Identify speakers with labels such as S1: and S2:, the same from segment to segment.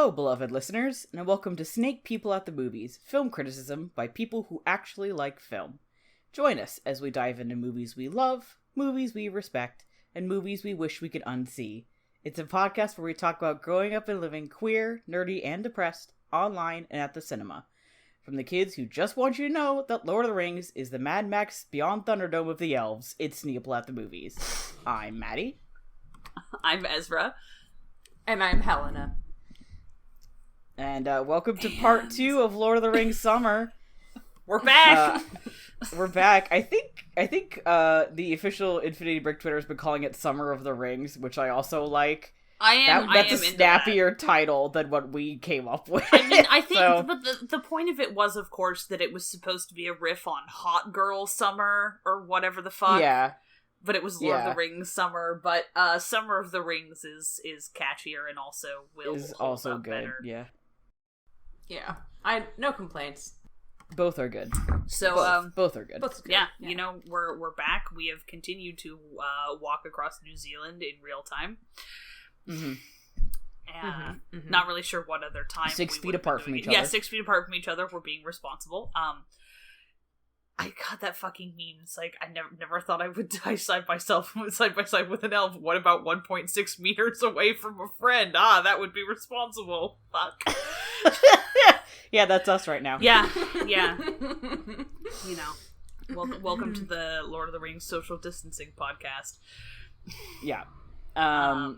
S1: Hello, beloved listeners, and welcome to Snake People at the Movies, film criticism by people who actually like film. Join us as we dive into movies we love, movies we respect, and movies we wish we could unsee. It's a podcast where we talk about growing up and living queer, nerdy, and depressed, online and at the cinema. From the kids who just want you to know that Lord of the Rings is the Mad Max Beyond Thunderdome of the Elves, it's Snake People at the Movies. I'm Matty.
S2: I'm Ezra.
S3: And I'm Helena.
S1: And welcome to part 2 of Lord of the Rings Summer.
S2: We're back!
S1: We're back. I think the official Infinity Brick Twitter has been calling it Summer of the Rings, which I also like. That's a snappier title than what we came up with.
S2: I mean, I think, but the point of it was, of course, that it was supposed to be a riff on Hot Girl Summer, or whatever the fuck.
S1: Yeah.
S2: But it was Lord of the Rings Summer, but Summer of the Rings is catchier and also will
S1: is
S2: hold
S1: also
S2: up
S1: good,
S2: better.
S1: Yeah.
S3: Yeah. No complaints.
S1: Both are good.
S2: So
S1: both are good.
S2: Yeah, you know, we're back. We have continued to walk across New Zealand in real time.
S1: Mm-hmm.
S2: Not really sure what other time.
S1: 6 feet apart from each other.
S2: Yeah, 6 feet apart from each other. We're being responsible. I got that fucking meme. It's like, I never thought I would die side by side with an elf. What about 1.6 meters away from a friend? That would be responsible. Fuck.
S1: Yeah, that's us right now.
S2: Yeah. You know, welcome to the Lord of the Rings social distancing podcast.
S1: Yeah.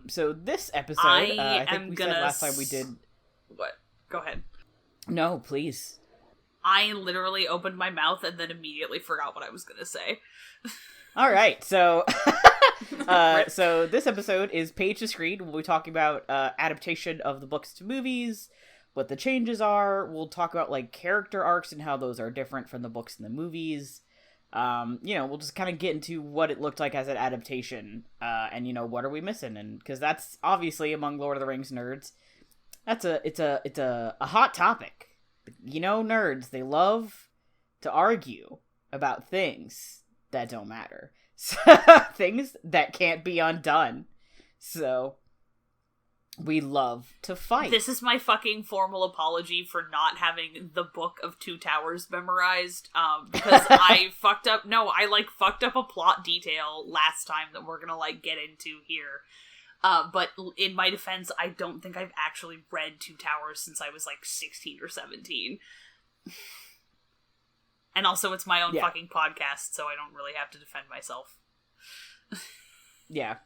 S1: So this episode, I think we said last time we did...
S2: What? Go ahead.
S1: No, please.
S2: I literally opened my mouth and then immediately forgot what I was gonna say.
S1: All right, so so this episode is Page to Screen. We'll be talking about adaptation of the books to movies, what the changes are. We'll talk about like character arcs and how those are different from the books and the movies. We'll just kind of get into what it looked like as an adaptation, and what are we missing? And because that's obviously among Lord of the Rings nerds, it's a hot topic. Nerds, they love to argue about things that don't matter. Things that can't be undone. So, we love to fight.
S2: This is my fucking formal apology for not having the Book of Two Towers memorized, because I fucked up a plot detail last time that we're gonna, get into here. But in my defense, I don't think I've actually read Two Towers since I was 16 or 17. And also it's my own fucking podcast, so I don't really have to defend myself.
S1: Yeah.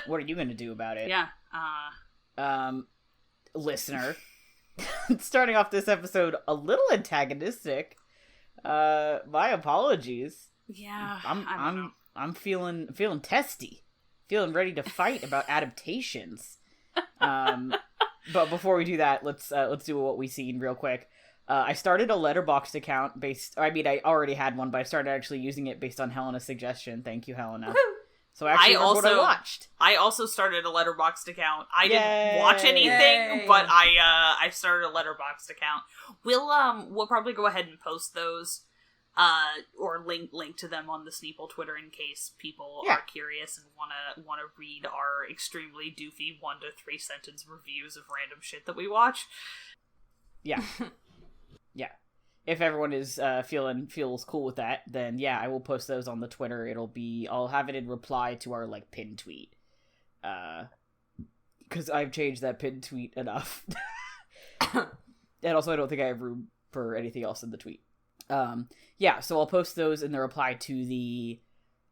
S1: What are you gonna do about it?
S2: Yeah.
S1: Listener. Starting off this episode a little antagonistic. My apologies.
S2: Yeah.
S1: I'm feeling testy. Feeling ready to fight about adaptations. But before we do that, let's do what we've seen real quick. I started a Letterboxd account I already had one, but I started actually using it based on Helena's suggestion. Thank you, Helena.
S2: Woo-hoo.
S1: So what I watched.
S2: I also started a Letterboxd account. I didn't watch anything, but I started a Letterboxd account. We'll probably go ahead and post those. Or link to them on the Sneeple Twitter in case people are curious and wanna read our extremely doofy 1 to 3 sentence reviews of random shit that we watch.
S1: Yeah. Yeah. If everyone feels cool with that, then I will post those on the Twitter. I'll have it in reply to our pinned tweet. Cause I've changed that pinned tweet enough. And also I don't think I have room for anything else in the tweet. So I'll post those in the reply to the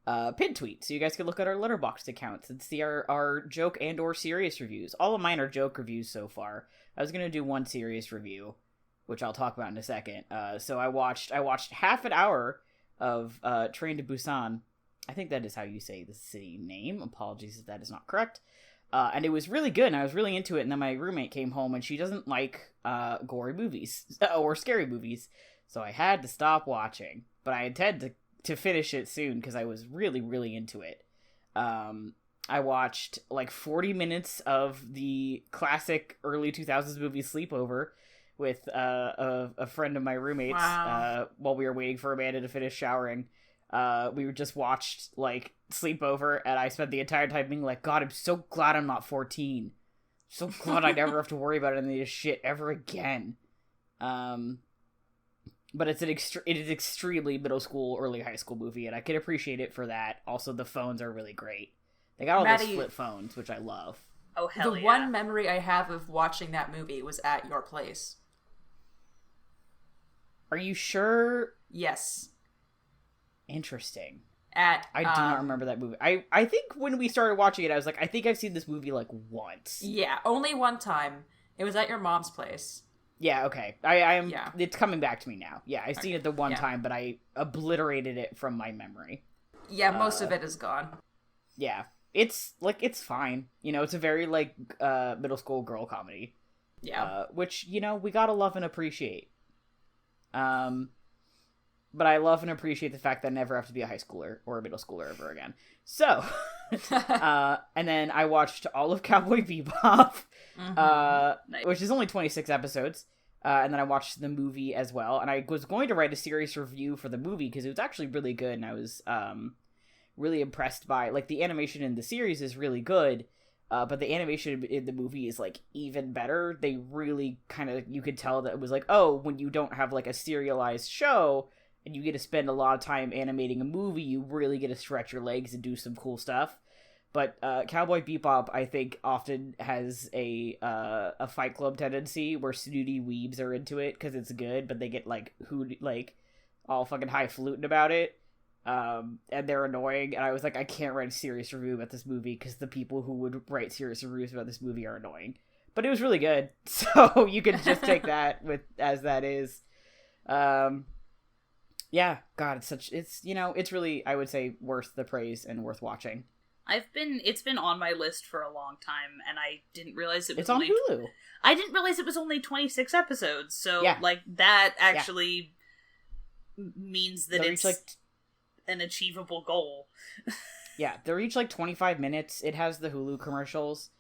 S1: pin tweet, so you guys can look at our Letterboxd accounts and see our joke and or serious reviews. All of mine are joke reviews so far. I was gonna do one serious review, which I'll talk about in a second. So I watched half an hour of Train to Busan. I think that is how you say the city name. Apologies if that is not correct. And it was really good, and I was really into it, and then my roommate came home, and she doesn't like gory movies or scary movies. So I had to stop watching, but I intend to finish it soon because I was really, really into it. I watched 40 minutes of the classic early 2000s movie Sleepover with a friend of my roommates.
S3: Wow.
S1: While we were waiting for Amanda to finish showering. We just watched Sleepover, and I spent the entire time being like, God, I'm so glad I'm not 14. So glad I never have to worry about any of this shit ever again. But it is extremely middle school, early high school movie, and I can appreciate it for that. Also, the phones are really great. They got all those flip phones, which I love.
S2: Oh, hell
S3: The one memory I have of watching that movie was at your place.
S1: Are you sure?
S3: Yes.
S1: Interesting.
S3: I
S1: do not remember that movie. I think when we started watching it, I was like, I think I've seen this movie, like, once.
S3: Yeah, only one time. It was at your mom's place.
S1: Yeah, okay. I am.
S3: Yeah.
S1: It's coming back to me now. Yeah, I've seen it the one time, but I obliterated it from my memory.
S3: Yeah, most of it is gone.
S1: Yeah. It's fine. You know, it's a very, like, middle school girl comedy.
S3: Yeah.
S1: Which, you know, we gotta love and appreciate. But I love and appreciate the fact that I never have to be a high schooler or a middle schooler ever again. So, and then I watched all of Cowboy Bebop,
S2: Nice.
S1: which is only 26 episodes. And then I watched the movie as well. And I was going to write a serious review for the movie because it was actually really good. And I was really impressed by, like, the animation in the series is really good. But the animation in the movie is, like, even better. They really kind of, you could tell that it was like, oh, when you don't have, like, a serialized show and you get to spend a lot of time animating a movie, you really get to stretch your legs and do some cool stuff. But Cowboy Bebop, I think, often has a Fight Club tendency where snooty weebs are into it because it's good, but they get, like, all fucking highfalutin about it. And they're annoying, and I was like, I can't write a serious review about this movie because the people who would write serious reviews about this movie are annoying. But it was really good, so you can just take that as that is. Yeah, God, it's really, I would say, worth the praise and worth watching.
S2: It's been on my list for a long time, and I didn't realize it was
S1: it's on Hulu.
S2: I didn't realize it was only 26 episodes, so,
S1: yeah.
S2: like, that actually means that
S1: they're
S2: it's
S1: each,
S2: an achievable goal.
S1: Yeah, they're each, like, 25 minutes. It has the Hulu commercials,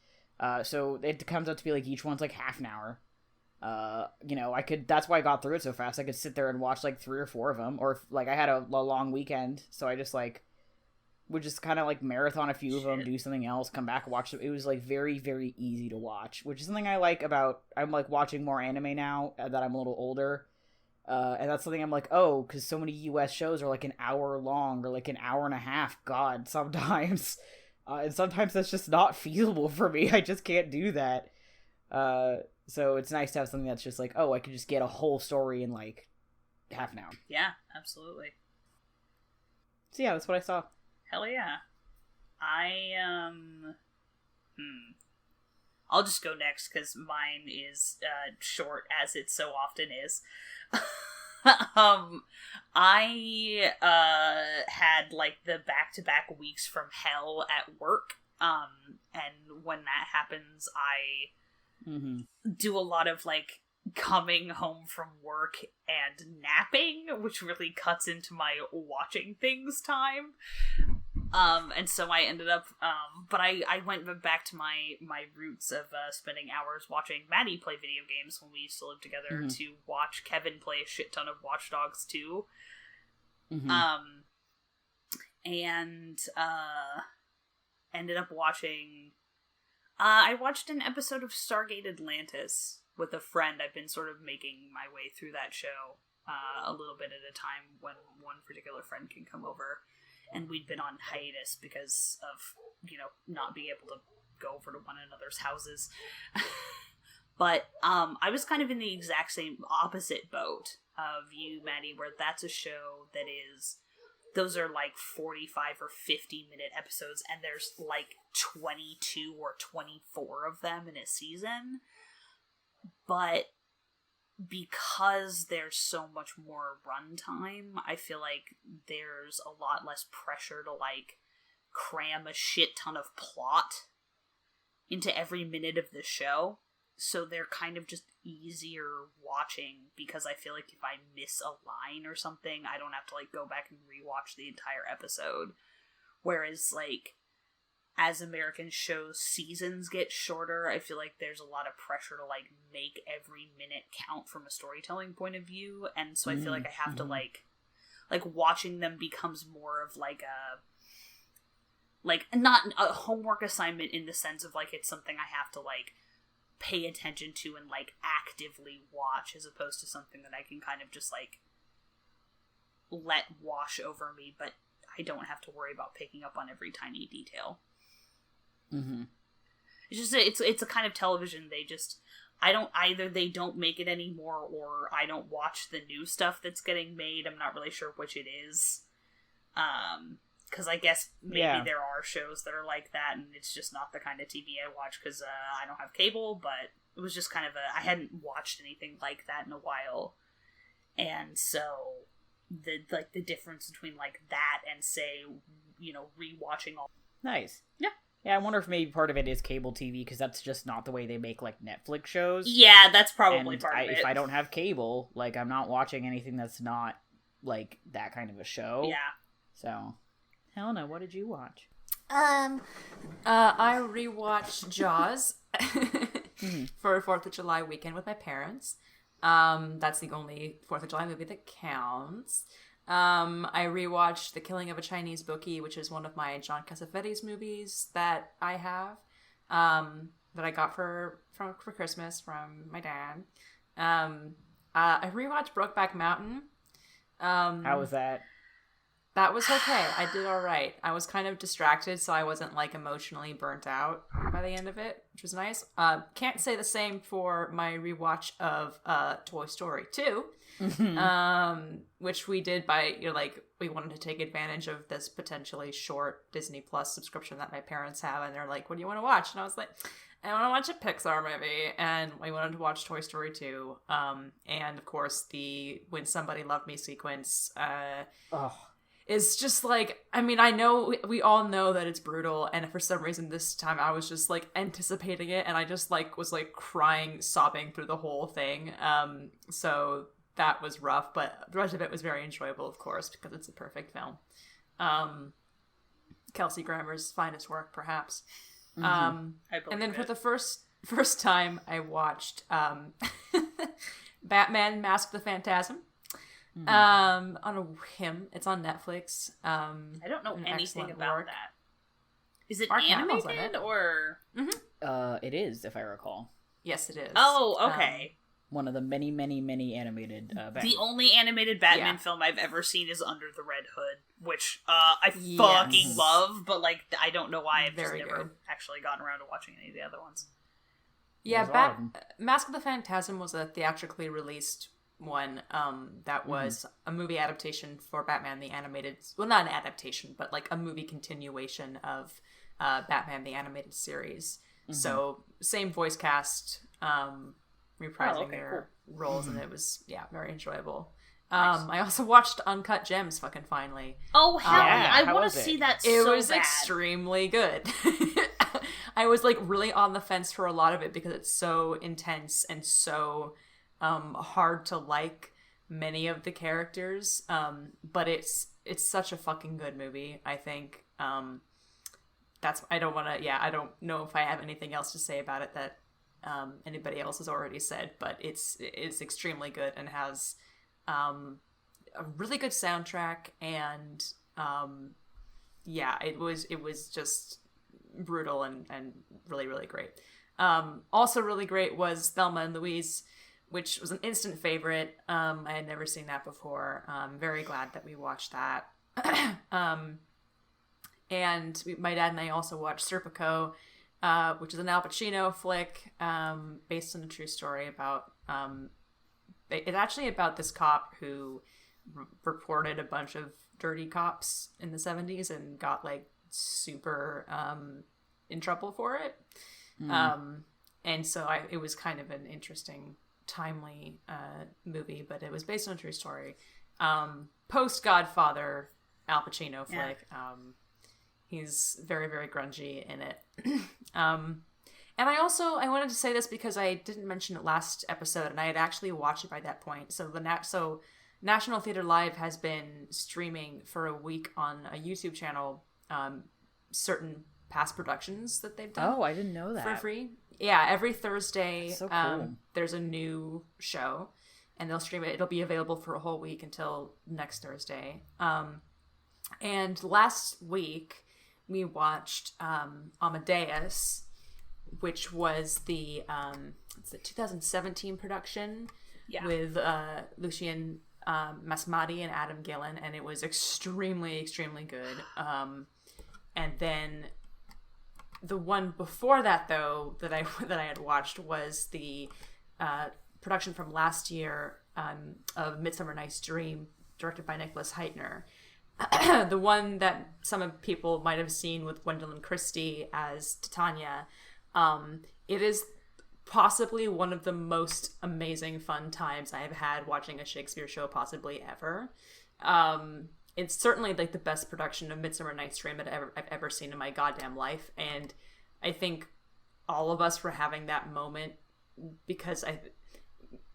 S1: so it comes out to be, like, each one's, like, half an hour. You know, that's why I got through it so fast. I could sit there and watch, like, 3 or 4 of them, or, like, I had a long weekend, so I just, like, would just kind of, like, marathon a few of them, do something else, come back, watch them. It was, like, very, very easy to watch, which is something I like about, I'm, like, watching more anime now that I'm a little older, and that's something I'm like, oh, because so many US shows are, like, an hour long, or, like, an hour and a half, God, sometimes, and sometimes that's just not feasible for me. I just can't do that, so it's nice to have something that's just like, oh, I could just get a whole story in, like, half an hour.
S2: Yeah, absolutely.
S1: So yeah, that's what I saw.
S2: Hell yeah. I'll just go next, because mine is short, as it so often is. I had, like, the back-to-back weeks from hell at work, and when that happens, I do a lot of, like, coming home from work and napping, which really cuts into my watching things time. And so I ended up, but I went back to my roots of spending hours watching Matty play video games when we used to live together, to watch Kevin play a shit ton of Watch Dogs 2. And ended up watching, I watched an episode of Stargate Atlantis with a friend. I've been sort of making my way through that show a little bit at a time when one particular friend can come over. And we'd been on hiatus because of, you know, not being able to go over to one another's houses. But I was kind of in the exact same opposite boat of you, Matty, where that's a show that is, those are like 45 or 50-minute episodes, and there's like 22 or 24 of them in a season. But because there's so much more runtime, I feel like there's a lot less pressure to, like, cram a shit ton of plot into every minute of the show. So they're kind of just easier watching, because I feel like if I miss a line or something, I don't have to, like, go back and rewatch the entire episode. Whereas, like, as American shows' seasons get shorter, I feel like there's a lot of pressure to, like, make every minute count from a storytelling point of view, and so I feel like I have to, like, watching them becomes more of, like, not a homework assignment in the sense of, like, it's something I have to, like, pay attention to and, like, actively watch, as opposed to something that I can kind of just, like, let wash over me, but I don't have to worry about picking up on every tiny detail.
S1: Mm-hmm.
S2: It's just, it's a kind of television they don't make it anymore, or I don't watch the new stuff that's getting made. I'm not really sure which it is. Because I guess maybe there are shows that are like that, and it's just not the kind of TV I watch because I don't have cable, but it was just kind of I hadn't watched anything like that in a while. And so the difference between, like, that and, say, you know, rewatching all...
S1: Nice.
S2: Yeah.
S1: Yeah, I wonder if maybe part of it is cable TV, because that's just not the way they make, like, Netflix shows.
S2: Yeah, that's probably part of it.
S1: If I don't have cable, like, I'm not watching anything that's not, like, that kind of a show.
S2: Yeah.
S1: So, Helena, what did you watch?
S3: I rewatched Jaws for 4th of July weekend with my parents. That's the only 4th of July movie that counts. I rewatched The Killing of a Chinese Bookie, which is one of my John Cassavetes movies that I have, that I got for Christmas from my dad. I rewatched Brokeback Mountain.
S1: How was that?
S3: That was okay. I did all right. I was kind of distracted, so I wasn't, like, emotionally burnt out by the end of it, which was nice. Can't say the same for my rewatch of Toy Story 2, which we did by, you know, like, we wanted to take advantage of this potentially short Disney Plus subscription that my parents have, and they're like, what do you want to watch? And I was like, I want to watch a Pixar movie, and we wanted to watch Toy Story 2, and, of course, the When Somebody Loved Me sequence, is just, like, I mean, I know, we all know that it's brutal, and for some reason this time I was just, like, anticipating it, and I just, like, was, like, crying, sobbing through the whole thing, so that was rough, but the rest of it was very enjoyable, of course, because it's a perfect film. Kelsey Grammer's finest work, perhaps. And then for the first time, I watched Batman Mask the Phantasm. On a whim. It's on Netflix.
S2: I don't know anything about
S3: work.
S2: that. Is it
S3: Mark Hamill's
S2: animated
S3: in it.
S2: or?
S1: It is, if I recall.
S3: Yes, it is.
S2: Oh, okay.
S1: One of the many, many, many animated Batman.
S2: The only animated Batman film I've ever seen is Under the Red Hood, which I fucking love, but, like, I don't know why I've just never actually gotten around to watching any of the other ones.
S3: Yeah, Mask of the Phantasm was a theatrically released one that was a movie adaptation for Batman the Animated... Well, not an adaptation, but, like, a movie continuation of Batman the Animated Series. So, same voice cast, reprising their roles, and it was, very enjoyable. Nice. I also watched Uncut Gems fucking finally.
S2: Oh, hell yeah. I want to see that so bad.
S3: It was extremely good. I was, like, really on the fence for a lot of it because it's so intense and so hard to like many of the characters. But it's such a fucking good movie, I think. I don't know if I have anything else to say about it that anybody else has already said, but it's extremely good and has a really good soundtrack, and it was just brutal and really, really great. Also really great was Thelma and Louise, which was an instant favorite. I had never seen that before. I'm very glad that we watched that. My dad and I also watched Serpico, which is an Al Pacino flick based on a true story about... it's actually about this cop who reported a bunch of dirty cops in the 70s and got, like, super in trouble for it. And so it was kind of an interesting, timely movie, but it was based on a true story. Post-Godfather Al Pacino flick. He's very, very grungy in it. And I wanted to say this because I didn't mention it last episode, and I had actually watched it by that point. So National Theater Live has been streaming for a week on a YouTube channel certain past productions that they've done.
S1: Oh, I didn't know that.
S3: For free. Yeah, every Thursday
S1: so cool.
S3: There's a new show, and they'll stream it. It'll be available for a whole week until next Thursday. And last week we watched Amadeus, which was the 2017 production with Lucien Masmadi and Adam Gillen, and it was extremely, extremely good. And then the one before that, though, that I had watched was the production from last year of Midsummer Night's Dream, directed by Nicholas Heitner. The one that some people might have seen with Gwendolyn Christie as Titania. It is possibly one of the most amazing fun times I have had watching a Shakespeare show possibly ever. It's certainly like the best production of Midsummer Night's Dream that I've ever seen in my goddamn life, and I think all of us were having that moment because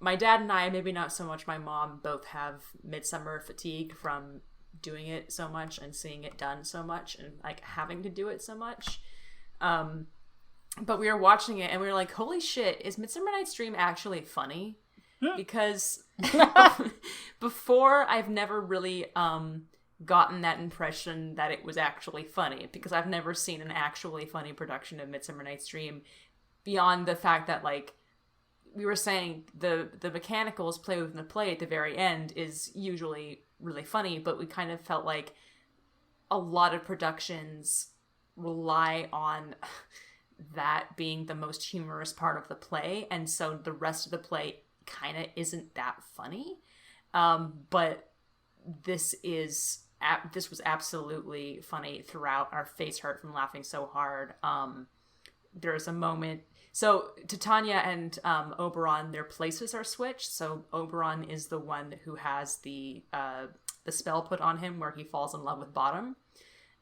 S3: my dad and I, maybe not so much my mom, both have midsummer fatigue from doing it so much and seeing it done so much and like having to do it so much. But we were watching it and we were like, holy shit, is Midsummer Night's Dream actually funny? Because before I've never really gotten that impression that it was actually funny, because I've never seen an actually funny production of Midsummer Night's Dream beyond the fact that, like we were saying, the mechanicals play within the play at the very end is usually really funny, but we kind of felt like a lot of productions rely on that being the most humorous part of the play, and so the rest of the play kind of isn't that funny. But this was absolutely funny throughout. Our face hurt from laughing so hard. There's a moment. So Titania and Oberon, their places are switched. So Oberon is the one who has the spell put on him where he falls in love with Bottom.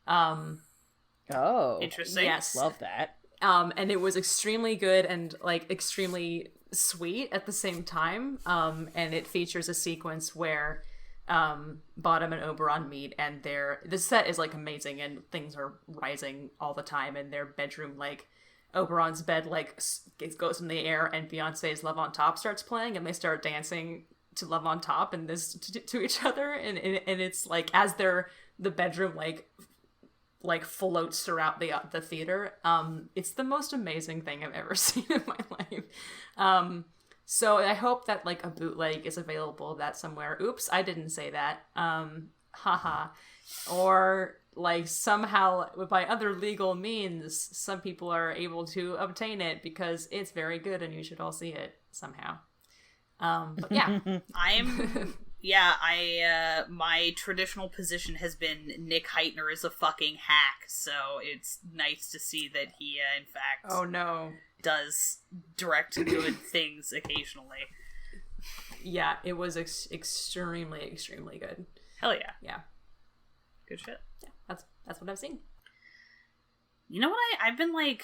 S1: Oh,
S2: interesting.
S3: Yes,
S1: love that.
S3: And it was extremely good and like extremely sweet at the same time. And it features a sequence where Bottom and Oberon meet, and the set is like amazing, and things are rising all the time in their bedroom. Like Oberon's bed like goes in the air, and Beyonce's "Love on Top" starts playing, and they start dancing to "Love on Top" and this to each other, and it's like as the bedroom like floats throughout the theater. It's the most amazing thing I've ever seen in my life. So I hope that like a bootleg is available of that somewhere. Oops, I didn't say that. Haha. Or like somehow by other legal means, some people are able to obtain it because it's very good and you should all see it somehow. But yeah.
S2: My traditional position has been Nick Heitner is a fucking hack, so it's nice to see that he, in fact, does direct good things occasionally.
S3: Yeah, it was extremely, extremely good.
S2: Hell yeah.
S3: Yeah.
S2: Good shit.
S3: Yeah, that's what I've seen.
S2: You know what I've been like,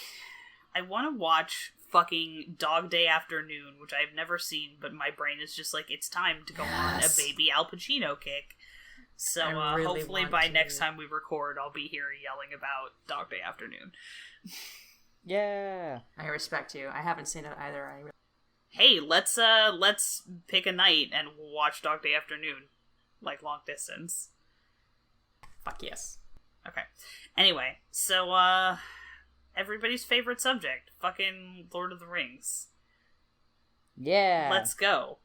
S2: I want to watch fucking Dog Day Afternoon, which I've never seen, but my brain is just like, it's time to go on a baby Al Pacino kick. So really hopefully by next time we record, I'll be here yelling about Dog Day Afternoon.
S1: Yeah.
S3: I respect you. I haven't seen it either.
S2: Hey, let's pick a night and watch Dog Day Afternoon, like long distance.
S3: Fuck yes.
S2: Okay. Anyway, so everybody's favorite subject, fucking Lord of the Rings.
S1: Yeah.
S2: Let's go.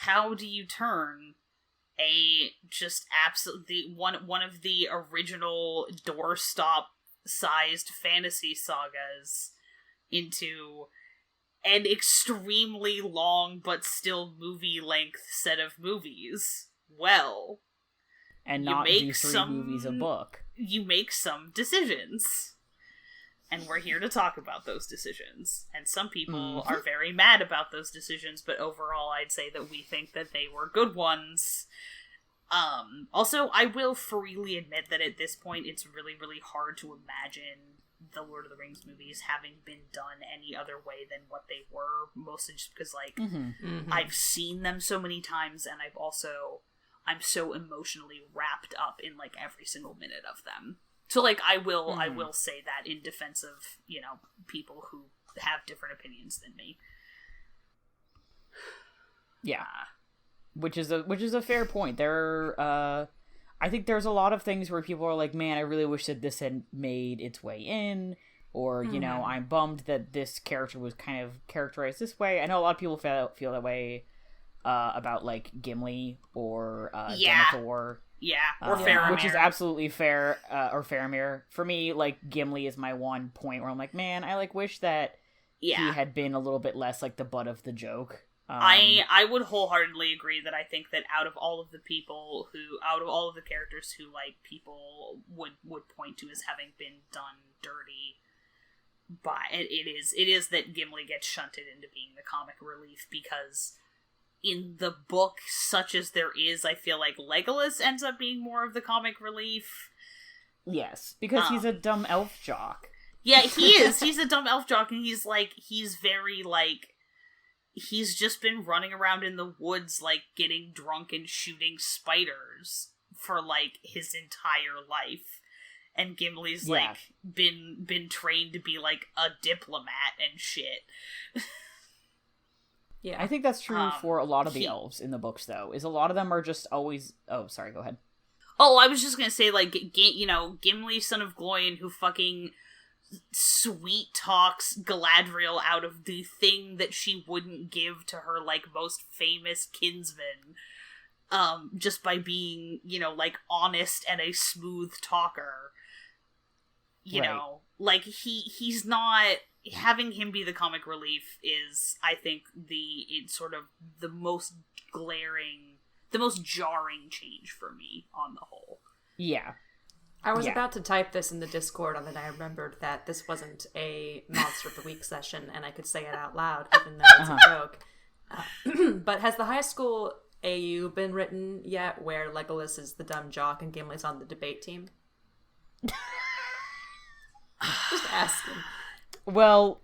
S2: How do you turn a just absolutely one of the original doorstop sized fantasy sagas into an extremely long but still movie length set of movies? Well,
S1: and not do three movies a book.
S2: You make some decisions. And we're here to talk about those decisions. And some people are very mad about those decisions, but overall I'd say that we think that they were good ones. Also, I will freely admit that at this point it's really, really hard to imagine the Lord of the Rings movies having been done any other way than what they were, mostly just because, like, I've seen them so many times, and I'm so emotionally wrapped up in, like, every single minute of them. So, like, I will say that in defense of, you know, people who have different opinions than me.
S1: Yeah. Which is a fair point. There are, I think there's a lot of things where people are like, man, I really wish that this had made its way in, or, you know, I'm bummed that this character was kind of characterized this way. I know a lot of people feel that way about, like, Gimli or Denethor.
S2: Yeah, or Faramir.
S1: Which is absolutely fair, or Faramir. For me, like, Gimli is my one point where I'm like, man, I, like, wish that he had been a little bit less, like, the butt of the joke.
S2: I would wholeheartely agree that I think that out of all of the characters who, like, people would point to as having been done dirty, but it is that Gimli gets shunted into being the comic relief, because in the book, such as there is, I feel like Legolas ends up being more of the comic relief.
S1: Yes, because he's a dumb elf jock.
S2: Yeah, he is. He's a dumb elf jock, and he's very, like, he's just been running around in the woods, like, getting drunk and shooting spiders for, like, his entire life. And Gimli's, like, been trained to be, like, a diplomat and shit.
S1: Yeah, I think that's true for a lot of the elves in the books, though. Is a lot of them are just always... Oh, sorry, go ahead.
S2: Oh, I was just gonna say, like, you know, Gimli, son of Gloin, who fucking sweet talks Galadriel out of the thing that she wouldn't give to her, like, most famous kinsman, just by being, you know, like, honest and a smooth talker. You know, like, he's not... Having him be the comic relief is, I think, it's sort of the most glaring, the most jarring change for me on the whole.
S1: Yeah.
S3: I was about to type this in the Discord, and then I remembered that this wasn't a Monster of the Week session, and I could say it out loud, even though it's a joke. But has the high school AU been written yet, where Legolas is the dumb jock and Gimli's on the debate team? Just asking.
S1: Well,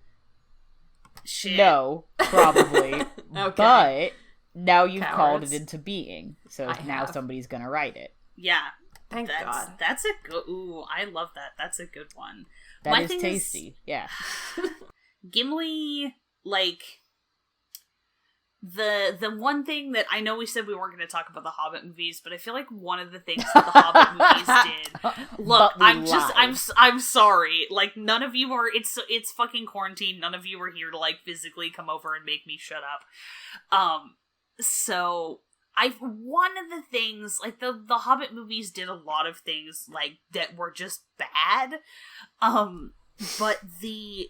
S2: shit.
S1: No, probably.
S3: Okay.
S1: But now you've
S3: Cowards.
S1: called it into being, so now
S3: have.
S1: somebody's gonna write it.
S2: Yeah.
S3: Thank God.
S2: That's a good... Ooh, I love that. That's a good one.
S1: That is tasty. Yeah.
S2: Gimli, like... The one thing that I know we said we weren't going to talk about the Hobbit movies, but I feel like one of the things that the Hobbit movies did. Look, I'm sorry. Like, none of you are. It's fucking quarantine. None of you are here to, like, physically come over and make me shut up. So one of the things, like, the Hobbit movies did a lot of things, like, that were just bad. But the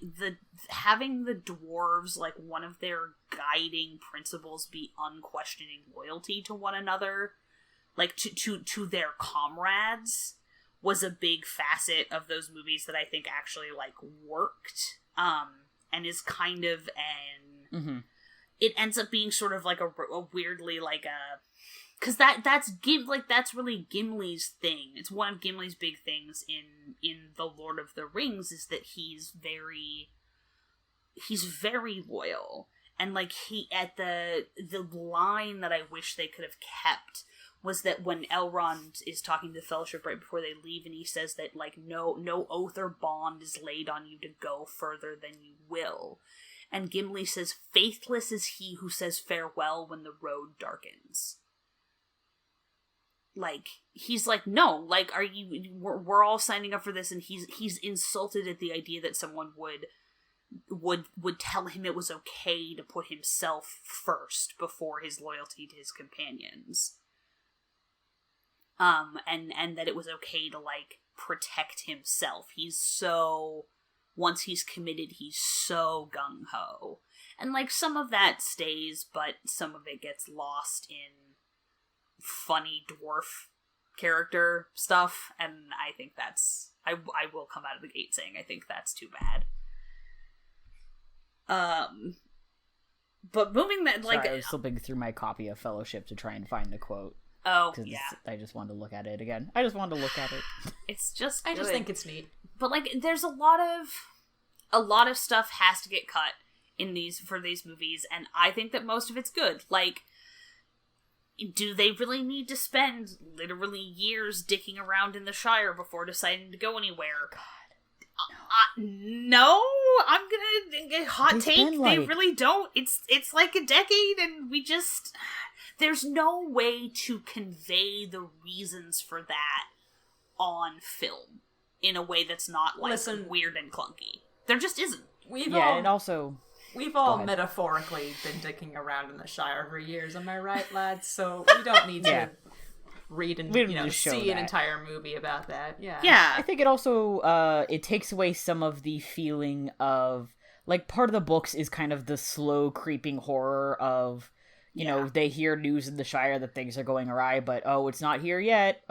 S2: having the dwarves, like, one of their guiding principles be unquestioning loyalty to one another, like, to their comrades, was a big facet of those movies that I think actually, like, worked, and is kind of it ends up being sort of like a weirdly, like, a... Because that's really Gimli's thing. It's one of Gimli's big things in The Lord of the Rings, is that he's very loyal. And, like, he, at the line that I wish they could have kept was that when Elrond is talking to the Fellowship right before they leave, and he says that, like, no oath or bond is laid on you to go further than you will. And Gimli says, faithless is he who says farewell when the road darkens. Like, he's like, no, like, we're all signing up for this, and he's insulted at the idea that someone would tell him it was okay to put himself first before his loyalty to his companions. And that it was okay to, like, protect himself. Once he's committed, he's so gung-ho. And, like, some of that stays, but some of it gets lost in funny dwarf character stuff, and I think that's... I will come out of the gate saying I think that's too bad. But moving that, like...
S1: Sorry, I was flipping through my copy of Fellowship to try and find the quote.
S2: Oh, yeah.
S1: I just wanted to look at it again. I just wanted to look at it.
S2: It's just
S3: I
S2: good.
S3: just think it's neat.
S2: But, like, there's a lot of stuff has to get cut for these movies, and I think that most of it's good. Like, do they really need to spend literally years dicking around in the Shire before deciding to go anywhere?
S1: God.
S2: No, I'm gonna hot take. They really don't. It's like a decade, and we just there's no way to convey the reasons for that on film in a way that's not like weird and clunky. There just isn't.
S3: We've all metaphorically been dicking around in the Shire for years. Am I right, lads? So we don't need to read and see an entire movie about that. Yeah.
S1: I think it also it takes away some of the feeling of like part of the books is kind of the slow creeping horror of you know they hear news in the Shire that things are going awry, but it's not here yet.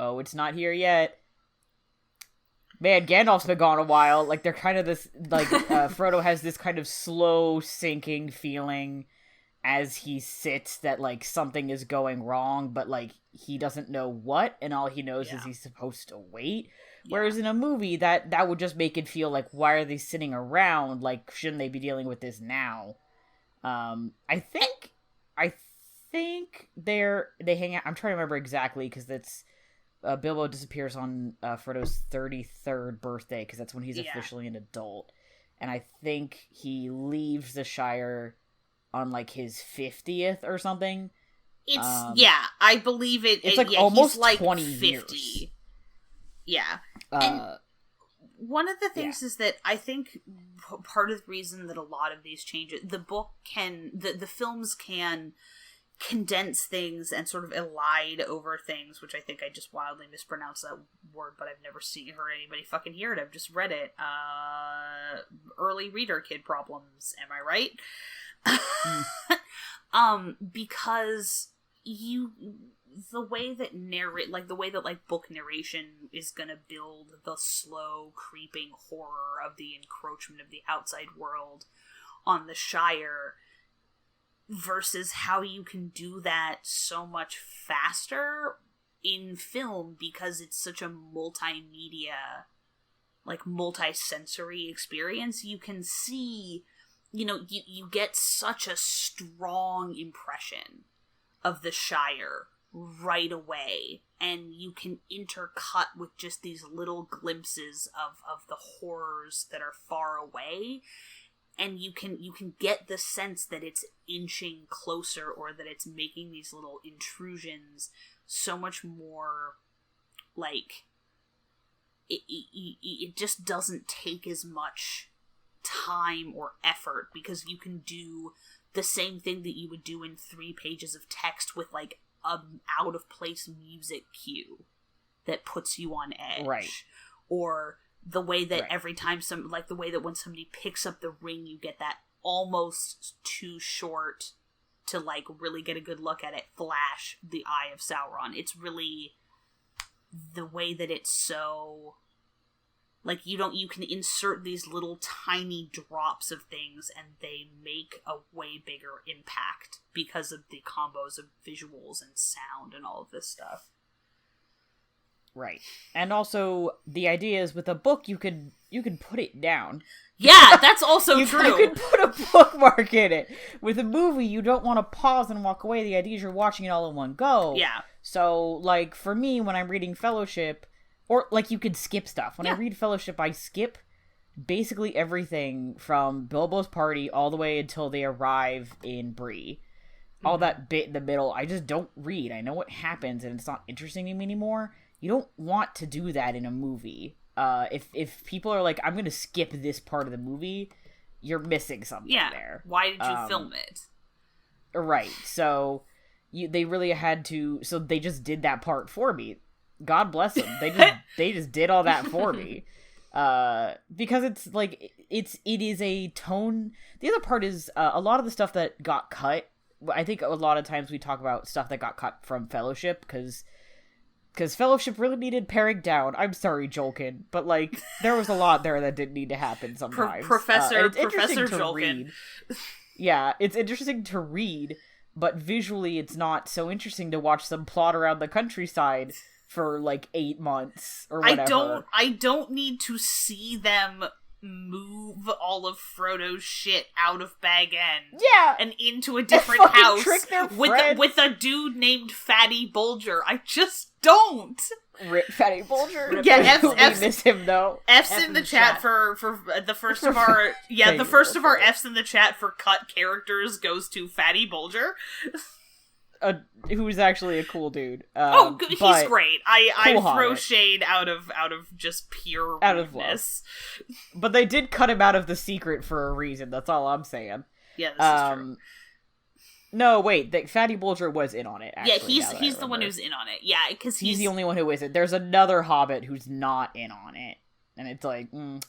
S1: Man, Gandalf's been gone a while. Like they're kind of this like Frodo has this kind of slow sinking feeling as he sits that like something is going wrong, but like he doesn't know what, and all he knows is he's supposed to wait. Whereas in a movie that would just make it feel like, why are they sitting around? Like, shouldn't they be dealing with this now? I think they hang out. I'm trying to remember exactly because that's Bilbo disappears on Frodo's 33rd birthday because that's when he's officially an adult, and I think he leaves the Shire on like his 50th or something.
S2: It's I believe it.
S1: It's like almost like 20
S2: 50.
S1: Years.
S2: Yeah. And one of the things is that I think part of the reason that a lot of these changes, the films can condense things and sort of elide over things, which I think I just wildly mispronounced that word, but I've never heard anybody fucking hear it. I've just read it. Early reader kid problems. Am I right? Because the way that book narration is gonna build the slow creeping horror of the encroachment of the outside world on the Shire versus how you can do that so much faster in film because it's such a multimedia, like multi-sensory experience. You can see, you get such a strong impression of the Shire right away, and you can intercut with just these little glimpses of the horrors that are far away, and you can get the sense that it's inching closer or that it's making these little intrusions so much more like it just doesn't take as much time or effort because you can do the same thing that you would do in 3 pages of text with like an out of place music cue that puts you on edge,
S1: right?
S2: Or the way that every time the way that when somebody picks up the ring, you get that almost too short to like really get a good look at it flash the Eye of Sauron. It's really the way that it's so like you can insert these little tiny drops of things and they make a way bigger impact because of the combos of visuals and sound and all of this stuff.
S1: Right. And also the idea is with a book you can put it down.
S2: Yeah, that's also true.
S1: You can put a bookmark in it. With a movie you don't want to pause and walk away. The idea is you're watching it all in one go.
S2: Yeah.
S1: So like for me when I'm reading Fellowship, or like you could skip stuff. When I read Fellowship I skip basically everything from Bilbo's party all the way until they arrive in Bree. All that bit in the middle I just don't read. I know what happens and it's not interesting to me anymore. You don't want to do that in a movie. If people are like, I'm going to skip this part of the movie, you're missing something there.
S2: Why did you film it?
S1: Right. So they really had to. So they just did that part for me. God bless them. They just did all that for me. Because it's like it is a tone. The other part is a lot of the stuff that got cut. I think a lot of times we talk about stuff that got cut from Fellowship because Fellowship really needed paring down. I'm sorry, Jolkin, but like there was a lot there that didn't need to happen sometimes.
S2: Professor Jolkin.
S1: Yeah, it's interesting to read, but visually it's not so interesting to watch them plot around the countryside for like 8 months or whatever.
S2: I don't need to see them move all of Frodo's shit out of Bag End.
S1: Yeah!
S2: And into a different house
S1: trick their
S2: with a dude named Fatty Bulger. I just don't.
S1: Rip Fatty Bulger.
S2: Yeah,
S1: we miss him though.
S2: F's in the chat for the first of our the first of our F's in the chat for cut characters goes to Fatty Bulger.
S1: Who's actually a cool dude.
S2: He's great. I
S1: cool
S2: throw
S1: Hobbit.
S2: shade out of just pure
S1: Out of
S2: rudeness.
S1: But they did cut him out of the secret for a reason. That's all I'm saying.
S2: Yeah, this is true.
S1: No, wait. Fatty Bulger was in on it. Actually,
S2: he's the one who's in on it. Yeah, because
S1: he's the only one who isn't. There's another Hobbit who's not in on it, and it's like,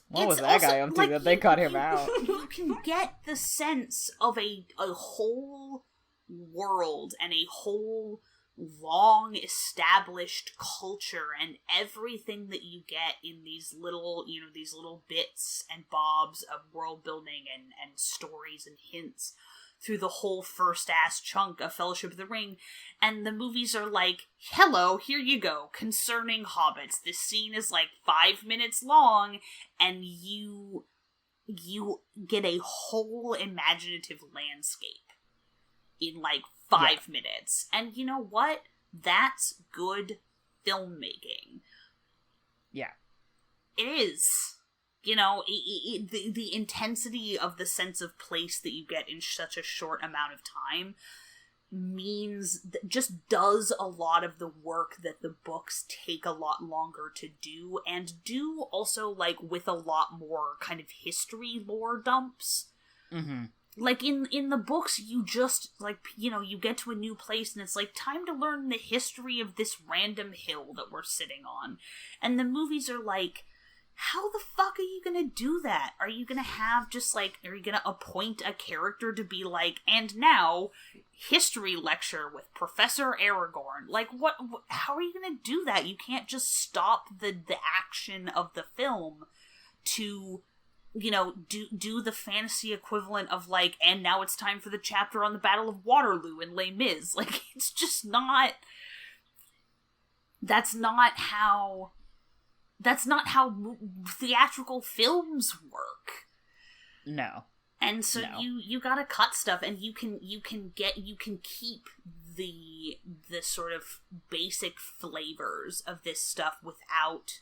S1: what was that guy up to that they cut him out?
S2: You can get the sense of a whole world and a whole long established culture and everything that you get in these little bits and bobs of world building and stories and hints through the whole first ass chunk of Fellowship of the Ring, and the movies are like, hello, here you go, concerning hobbits. This scene is like 5 minutes long, and you get a whole imaginative landscape in like 5 minutes. And you know what? That's good filmmaking.
S1: Yeah.
S2: It is. You know, the intensity of the sense of place that you get in such a short amount of time just does a lot of the work that the books take a lot longer to do, and do also, like, with a lot more kind of history lore dumps.
S1: Mm-hmm.
S2: Like, in the books, you just, like, you know, you get to a new place, and it's like, time to learn the history of this random hill that we're sitting on. And the movies are like, how the fuck are you gonna do that? Are you gonna have just, like, are you gonna appoint a character to be like, and now, history lecture with Professor Aragorn? Like, what how are you gonna do that? You can't just stop the action of the film to, you know, do the fantasy equivalent of, like, and now it's time for the chapter on the Battle of Waterloo in Les Mis. Like, it's just not... That's not how theatrical films work.
S1: No.
S2: And so you gotta cut stuff, and you can keep the sort of basic flavors of this stuff without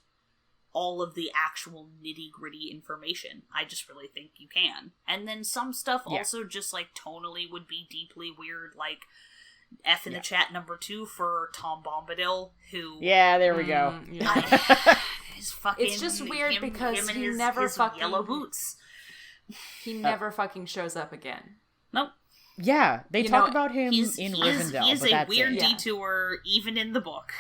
S2: all of the actual nitty-gritty information. I just really think you can. And then some stuff also just, like, tonally would be deeply weird, like F in the chat number 2 for Tom Bombadil, who...
S1: Yeah, there we go.
S3: It's just weird because he never fucking...
S2: yellow boots.
S3: He never fucking shows up again.
S2: Nope.
S1: Yeah, they talk about him in Rivendell,
S2: He is a weird
S1: it.
S2: detour, even in the book.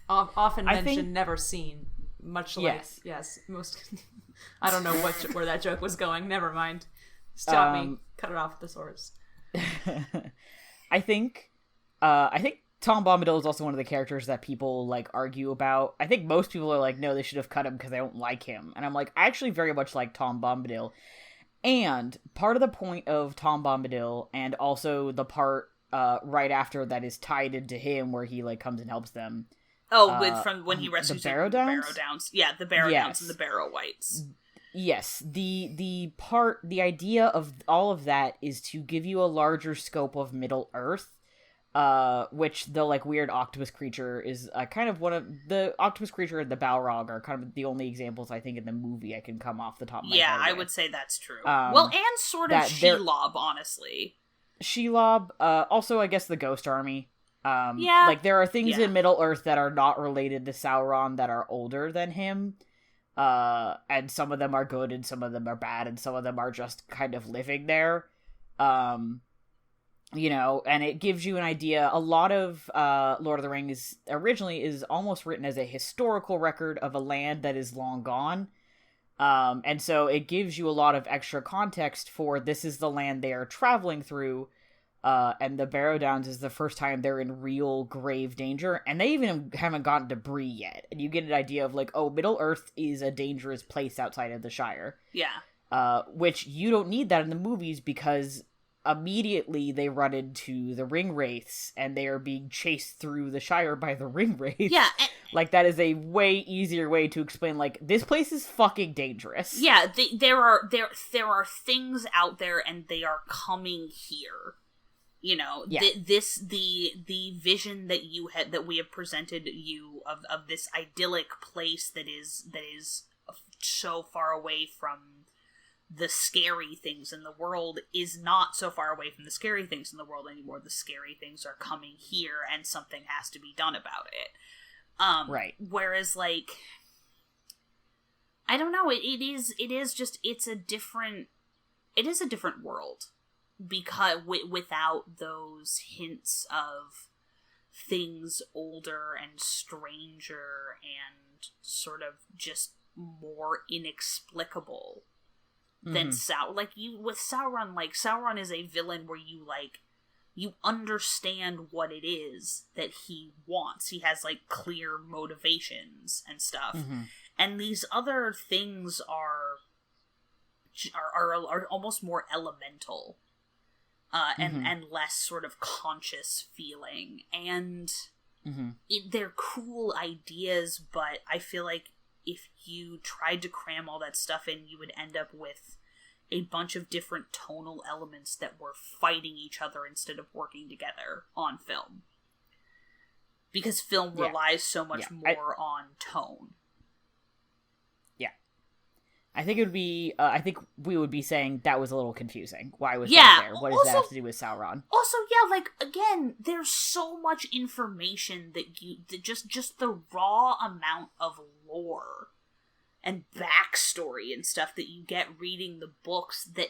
S3: Often mentioned, never seen. Much like...
S1: Yes.
S3: Most... I don't know where that joke was going. Never mind. Stop me. Cut it off at the source.
S1: I think Tom Bombadil is also one of the characters that people, like, argue about. I think most people are like, no, they should have cut him because they don't like him. And I'm like, I actually very much like Tom Bombadil. And part of the point of Tom Bombadil, and also the part right after that is tied into him, where he, like, comes and helps them.
S2: From when he rescues
S1: the Barrow Downs?
S2: Yeah, the Barrow Downs and the Barrow Whites.
S1: Yes, the idea of all of that is to give you a larger scope of Middle Earth, which the, like, weird octopus creature is kind of one of the octopus creature and the Balrog are kind of the only examples I think in the movie I can come off the top of my head.
S2: Yeah, I would say that's true. Well, and sort of Shelob, honestly.
S1: Shelob, also I guess the Ghost Army. Like, there are things in Middle Earth that are not related to Sauron that are older than him. And some of them are good and some of them are bad and some of them are just kind of living there. You know, and it gives you an idea. A lot of Lord of the Rings originally is almost written as a historical record of a land that is long gone. And so it gives you a lot of extra context for this is the land they are traveling through. And the Barrow Downs is the first time they're in real grave danger, and they even haven't gotten to Bree yet. And you get an idea of, like, oh, Middle Earth is a dangerous place outside of the Shire.
S2: Yeah.
S1: Which you don't need that in the movies because immediately they run into the Ring Wraiths, and they are being chased through the Shire by the Ring Wraiths.
S2: Yeah,
S1: Like, that is a way easier way to explain, like, this place is fucking dangerous.
S2: Yeah, there are things out there, and they are coming here. You know,
S1: yeah.
S2: the vision that you had, that we have presented you of this idyllic place that is so far away from the scary things in the world is not so far away from the scary things in the world anymore. The scary things are coming here, and something has to be done about it.
S1: Right.
S2: Whereas, like, I don't know, it is a different world, because without those hints of things older and stranger and sort of just more inexplicable than with Sauron. Like, Sauron is a villain where you understand what it is that he wants. He has, like, clear motivations and stuff. And these other things are almost more elemental, and less sort of conscious feeling. And they're cool ideas, but I feel like if you tried to cram all that stuff in, you would end up with a bunch of different tonal elements that were fighting each other instead of working together on film. Because film relies so much more on tone. Yeah.
S1: I think it would be, I think we would be saying that was a little confusing. Why was that there? What does that have to do with Sauron?
S2: Also, like, again, there's so much information that just the raw amount of lore and backstory and stuff that you get reading the books, that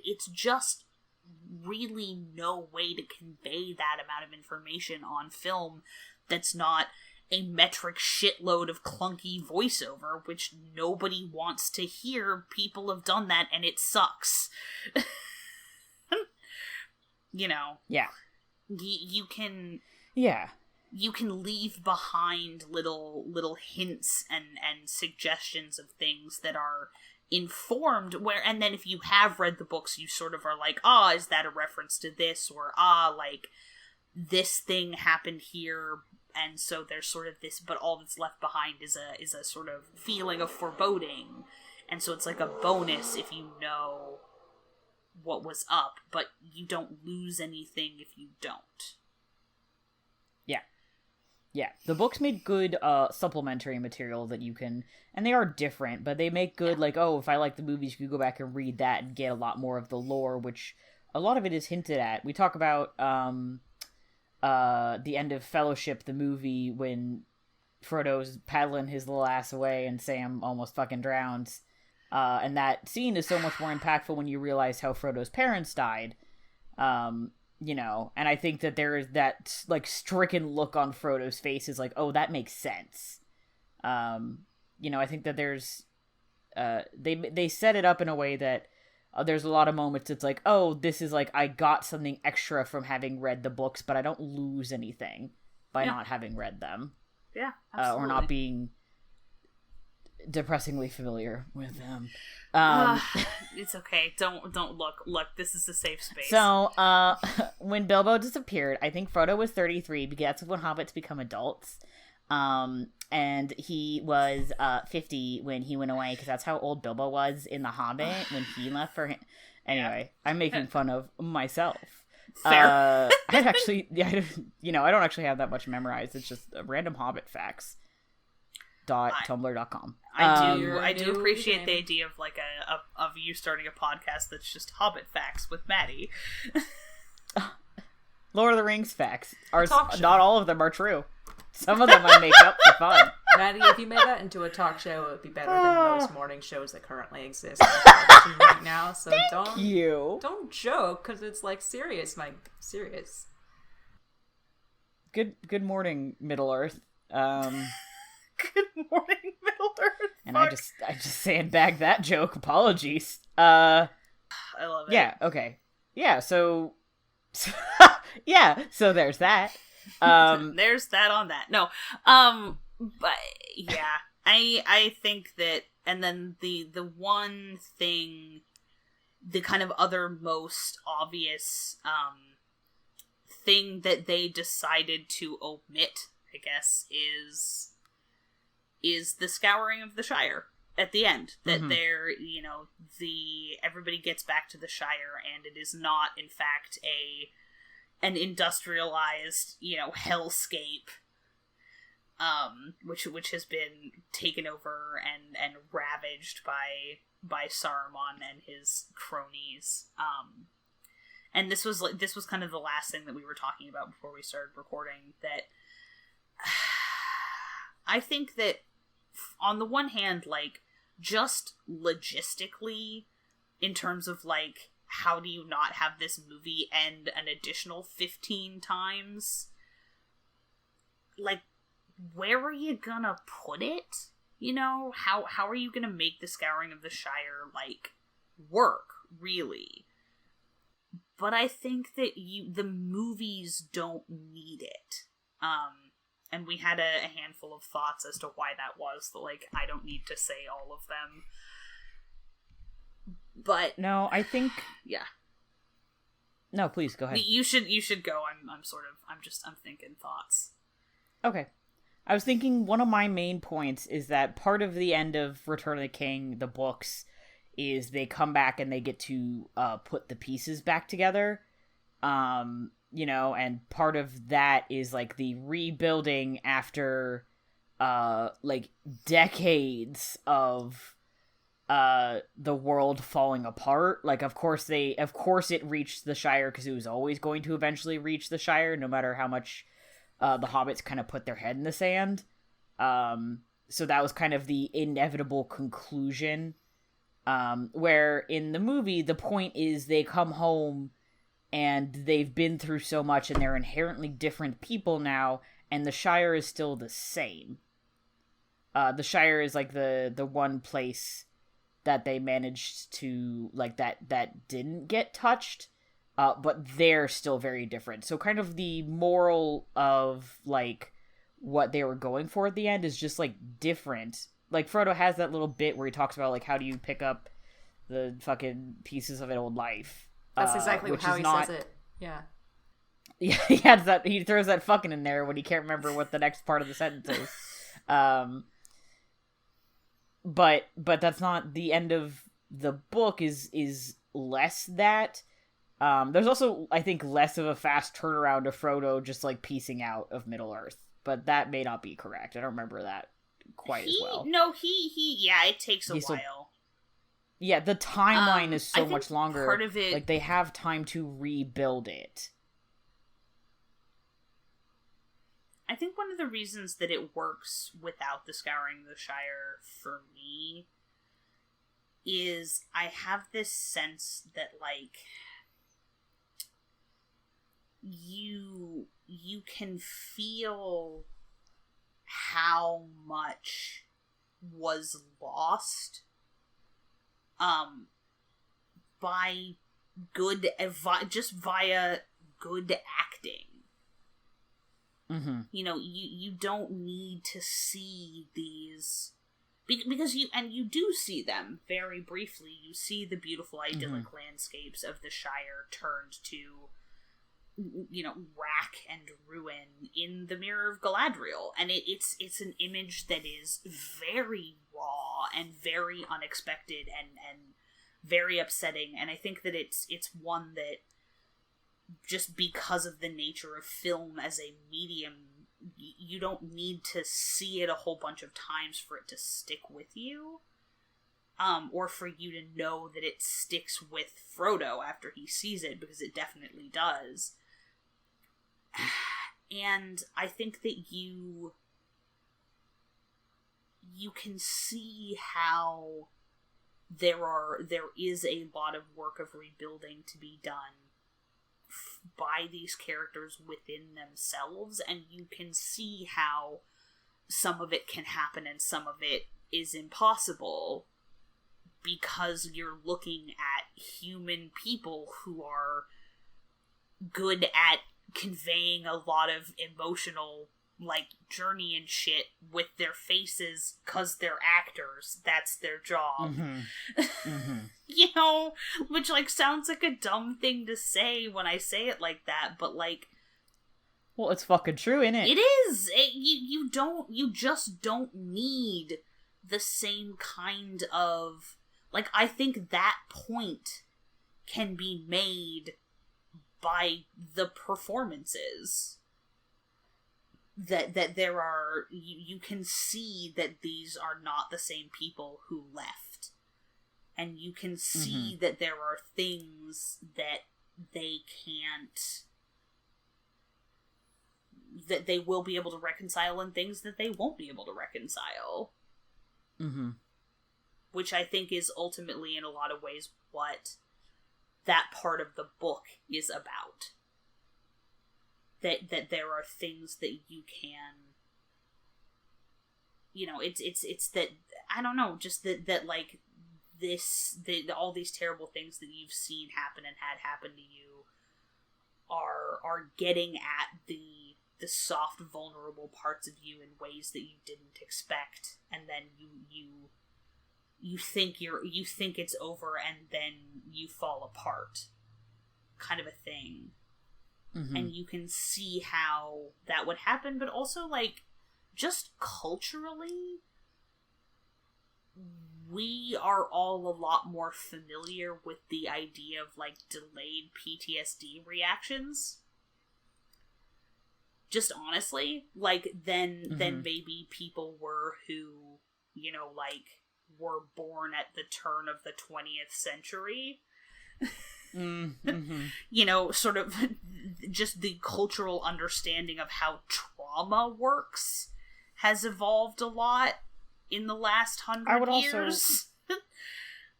S2: it's just really no way to convey that amount of information on film that's not a metric shitload of clunky voiceover, which nobody wants to hear. People have done that, and it sucks. You know?
S1: Yeah.
S2: You can...
S1: Yeah.
S2: You can leave behind little hints and suggestions of things that are informed, and then if you have read the books, you sort of are like, is that a reference to this? Or, like, this thing happened here, and so there's sort of this, but all that's left behind is a sort of feeling of foreboding. And so it's like a bonus if you know what was up, but you don't lose anything if you don't.
S1: Yeah, the books made good supplementary material that you can, and they are different, but they make good, like, if I like the movies, you can go back and read that and get a lot more of the lore, which a lot of it is hinted at. We talk about the end of Fellowship, the movie, when Frodo's paddling his little ass away and Sam almost fucking drowns. And that scene is so much more impactful when you realize how Frodo's parents died. You know, and I think that there is that, like, stricken look on Frodo's face is like, that makes sense. You know, I think that there's, they set it up in a way that there's a lot of moments it's like, this is like, I got something extra from having read the books, but I don't lose anything by not having read them.
S2: Yeah, absolutely.
S1: Or not being depressingly familiar with them.
S2: It's okay. Don't look. This is a safe space.
S1: So, when Bilbo disappeared, I think Frodo was 33 because that's when hobbits become adults. And he was 50 when he went away because that's how old Bilbo was in The Hobbit when he left for him. Anyway, I'm making fun of myself.
S2: Fair.
S1: I actually, I don't actually have that much memorized. It's just random Hobbit facts. .tumblr.com.
S2: I do appreciate the idea of, like, of you starting a podcast that's just Hobbit facts with Matty.
S1: Lord of the Rings facts are not all of them are true. Some of them I make up for fun.
S3: Maddie, if you made that into a talk show, it would be better than most morning shows that currently exist on television right now. So don't joke, because it's, like, serious, Mike. Serious.
S1: Good morning, Middle Earth.
S2: Good morning, Middle Earth.
S1: And I just sandbagged that joke. Apologies. I
S2: love it.
S1: Yeah. Okay. Yeah. So so there's that.
S2: There's that on that. No. But yeah, I think that, and then the one thing, the kind of other most obvious thing that they decided to omit I guess, is the scouring of the Shire at the end. That they're, everybody gets back to the Shire, and it is not, in fact, an industrialized, hellscape, which has been taken over and ravaged by Saruman and his cronies. And this was kind of the last thing that we were talking about before we started recording, that I think that on the one hand, just logistically, in terms of, how do you not have this movie end an additional 15 times? Where are you gonna put it? How are you gonna make the scouring of the Shire, work, really? But I think that the movies don't need it. And we had a handful of thoughts as to why that was, that, I don't need to say all of them. But
S1: no, I think...
S2: Yeah.
S1: No, please, go ahead.
S2: You should go. I'm thinking thoughts.
S1: Okay. I was thinking one of my main points is that part of the end of Return of the King, the books, is they come back and they get to put the pieces back together. And part of that is, the rebuilding after, decades of the world falling apart. Of course it reached the Shire because it was always going to eventually reach the Shire, no matter how much the hobbits kind of put their head in the sand. So that was kind of the inevitable conclusion. Where in the movie, the point is they come home and they've been through so much and they're inherently different people now, and the Shire is still the same. The Shire is the one place that they managed to, that didn't get touched, but they're still very different. So kind of the moral of, what they were going for at the end is just, different. Frodo has that little bit where he talks about, how do you pick up the fucking pieces of an old life.
S3: That's exactly how he says it. Yeah.
S1: Yeah, he throws that fucking in there when he can't remember what the next part of the sentence is. But that's not the end of the book. Is less that. There's also, I think, less of a fast turnaround of Frodo just piecing out of Middle Earth, but that may not be correct. I don't remember that quite as well.
S2: No, it takes a while.
S1: Yeah, the timeline is so much longer.
S2: Part of it,
S1: they have time to rebuild it.
S2: I think one of the reasons that it works without the Scouring the Shire for me is I have this sense that you can feel how much was lost by just via good acting.
S1: Mm-hmm.
S2: You don't need to see these, because you do see them very briefly. You see the beautiful idyllic landscapes of the Shire turned to, wrack and ruin in the Mirror of Galadriel, and it's an image that is very raw and very unexpected and very upsetting. And I think that it's one that, just because of the nature of film as a medium, you don't need to see it a whole bunch of times for it to stick with you, or for you to know that it sticks with Frodo after he sees it, because it definitely does. And I think that you can see how there is a lot of work of rebuilding to be done by these characters within themselves, and you can see how some of it can happen and some of it is impossible, because you're looking at human people who are good at conveying a lot of emotional journey and shit with their faces, because they're actors. That's their job. Which sounds like a dumb thing to say when I say it like that, but
S1: well, it's fucking true, isn't it?
S2: It is. you just don't need the same kind of, like, I think that point can be made by the performances. That there are, you can see that these are not the same people who left. And you can see that there are things that they can't, that they will be able to reconcile and things that they won't be able to reconcile.
S1: Mm-hmm.
S2: Which I think is ultimately, in a lot of ways, what that part of the book is about. That there are things that you can, you know, it's that, I don't know, just that like, all these terrible things that you've seen happen and had happen to you are getting at the soft, vulnerable parts of you in ways that you didn't expect, and then you think it's over, and then you fall apart, kind of a thing.
S1: Mm-hmm.
S2: And you can see how that would happen, but also, like, just culturally, we are all a lot more familiar with the idea of, like, delayed PTSD reactions. Just honestly, like, than maybe people were who, you know, like, were born at the turn of the 20th century.
S1: Mm-hmm.
S2: You know, sort of just the cultural understanding of how trauma works has evolved a lot in the last 100 years.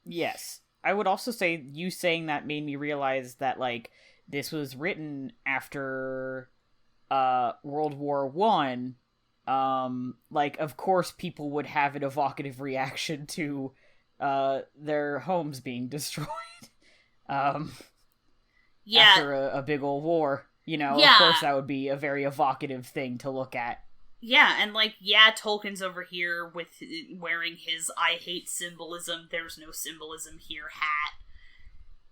S1: Yes. I would also say you saying that made me realize that, like, this was written after World War One. Like, of course people would have an evocative reaction to their homes being destroyed. After a big old war, you know, of course that would be a very evocative thing to look at.
S2: Yeah, and, like, Tolkien's over here with wearing his I hate symbolism, there's no symbolism here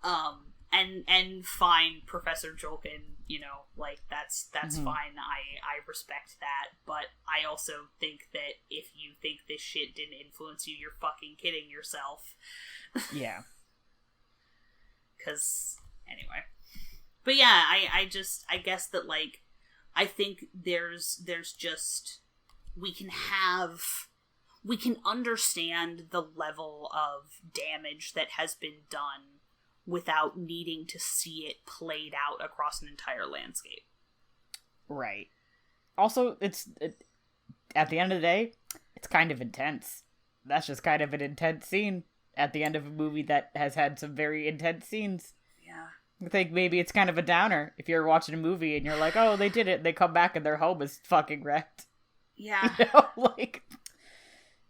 S2: hat. And fine, Professor Jolkin, you know, like, that's fine, I respect that, but I also think that if you think this shit didn't influence you, you're fucking kidding yourself.
S1: Yeah.
S2: 'Cause, anyway. But yeah, I guess that, like, I think there's just, we can understand the level of damage that has been done without needing to see it played out across an entire landscape.
S1: Right. Also, at the end of the day, it's kind of intense. That's just kind of an intense scene at the end of a movie that has had some very intense scenes.
S2: Yeah.
S1: I think maybe it's kind of a downer if you're watching a movie and you're like, oh, they did it. They come back and their home is fucking wrecked.
S2: Yeah.
S1: You know, like,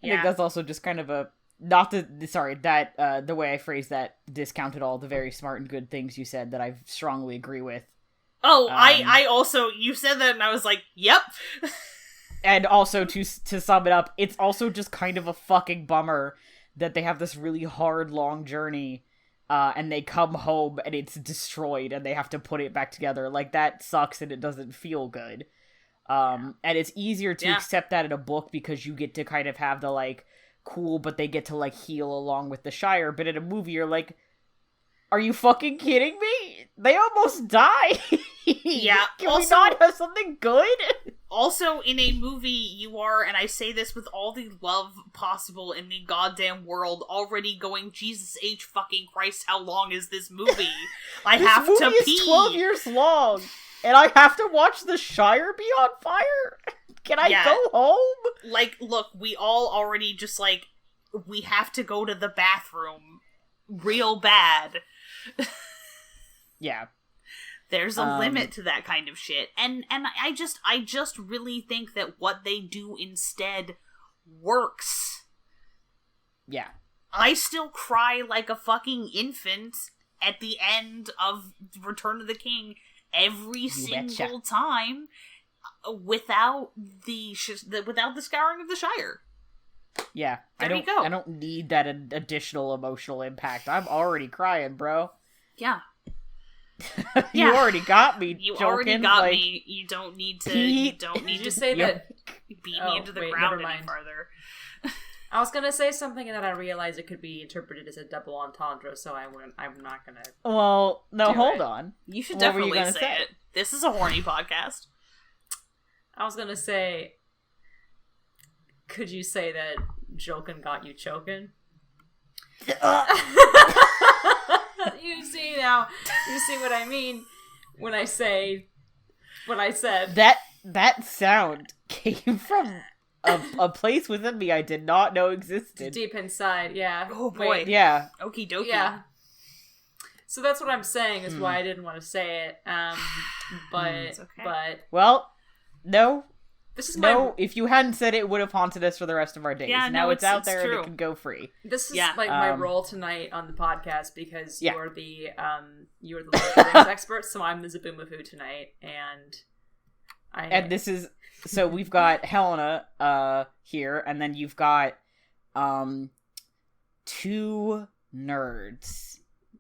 S1: I think that's also just kind of a, the way I phrased that discounted all the very smart and good things you said that I strongly agree with.
S2: Oh, I also, you said that and I was like, yep.
S1: And also, to sum it up, it's also just kind of a fucking bummer that they have this really hard, long journey, and they come home and it's destroyed and they have to put it back together. Like, that sucks and it doesn't feel good. And it's easier to accept that in a book because you get to kind of have the, like, cool, but they get to, like, heal along with the Shire. But in a movie, you're like, are you fucking kidding me? They almost die.
S2: Yeah.
S1: Can also, we not have something good?
S2: Also, in a movie, you are, and I say this with all the love possible in the goddamn world, already going, Jesus H. fucking Christ, how long is this movie? I have to pee.
S1: This movie is 12 years long, and I have to watch the Shire be on fire? Can I go home?
S2: Like, look, we all already just, like, we have to go to the bathroom real bad.
S1: Yeah.
S2: There's a limit to that kind of shit. And I just really think that what they do instead works.
S1: Yeah.
S2: I still cry like a fucking infant at the end of Return of the King every single time without the scouring of the Shire.
S1: Yeah.
S2: There you go.
S1: I don't need that additional emotional impact. I'm already crying, bro.
S2: Yeah.
S1: You already got me.
S2: You
S1: Jolkin.
S2: already got me. You don't need to.
S3: Did you say that
S2: beat me into the ground any farther.
S3: I was gonna say something and then I realized it could be interpreted as a double entendre, so I'm not gonna.
S1: Well, no, hold on.
S2: You should definitely say it. This is a horny podcast.
S3: I was gonna say, could you say that joking got you choking? You see now. You see what I mean when I say what I said.
S1: That sound came from a place within me I did not know existed.
S3: Deep inside, yeah.
S2: Oh boy.
S1: Wait. Yeah.
S2: Okie dokie.
S3: Yeah. So that's what I'm saying is why I didn't want to say it. But
S2: it's okay.
S3: But
S1: well, no.
S3: This is
S1: if you hadn't said it, it would have haunted us for the rest of our days.
S2: Yeah,
S1: now
S2: no,
S1: it's out there
S2: true.
S1: and it can go free.
S3: This is my role tonight on the podcast because you're the Lord of the Rings expert, so I'm the Zaboomafoo tonight, and
S1: this is so we've got Helena here, and then you've got two nerds.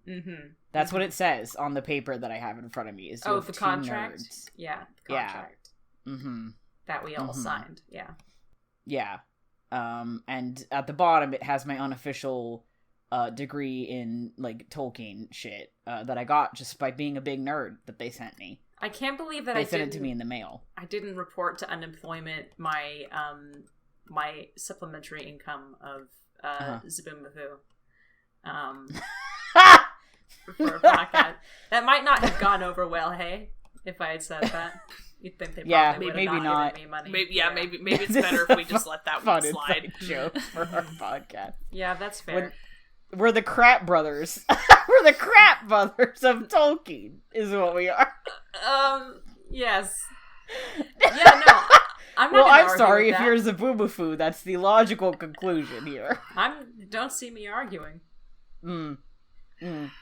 S3: Mm-hmm.
S1: That's what it says on the paper that I have in front of me. Is
S3: the contract?
S1: Nerds.
S3: Yeah, the contract.
S1: Yeah. Mm-hmm.
S3: That we all signed. Yeah.
S1: Yeah. And at the bottom it has my unofficial degree in like Tolkien shit that I got just by being a big nerd that they sent me.
S3: I can't believe that
S1: they sent it to me in the mail.
S3: I didn't report to unemployment my my supplementary income of Zaboomafoo. For a podcast. That might not have gone over well, hey, if I had said that. You'd think they probably would have
S1: maybe
S3: not given me money.
S2: Maybe it's better if we just let that one slide.
S1: Joke for our podcast.
S3: Yeah, that's fair.
S1: We're the crap brothers. We're the crap brothers of Tolkien, is what we are.
S3: Yes. Yeah, no. I'm not
S1: I'm sorry if you're Zaboomafoo. That's the logical conclusion here.
S3: Don't see me arguing.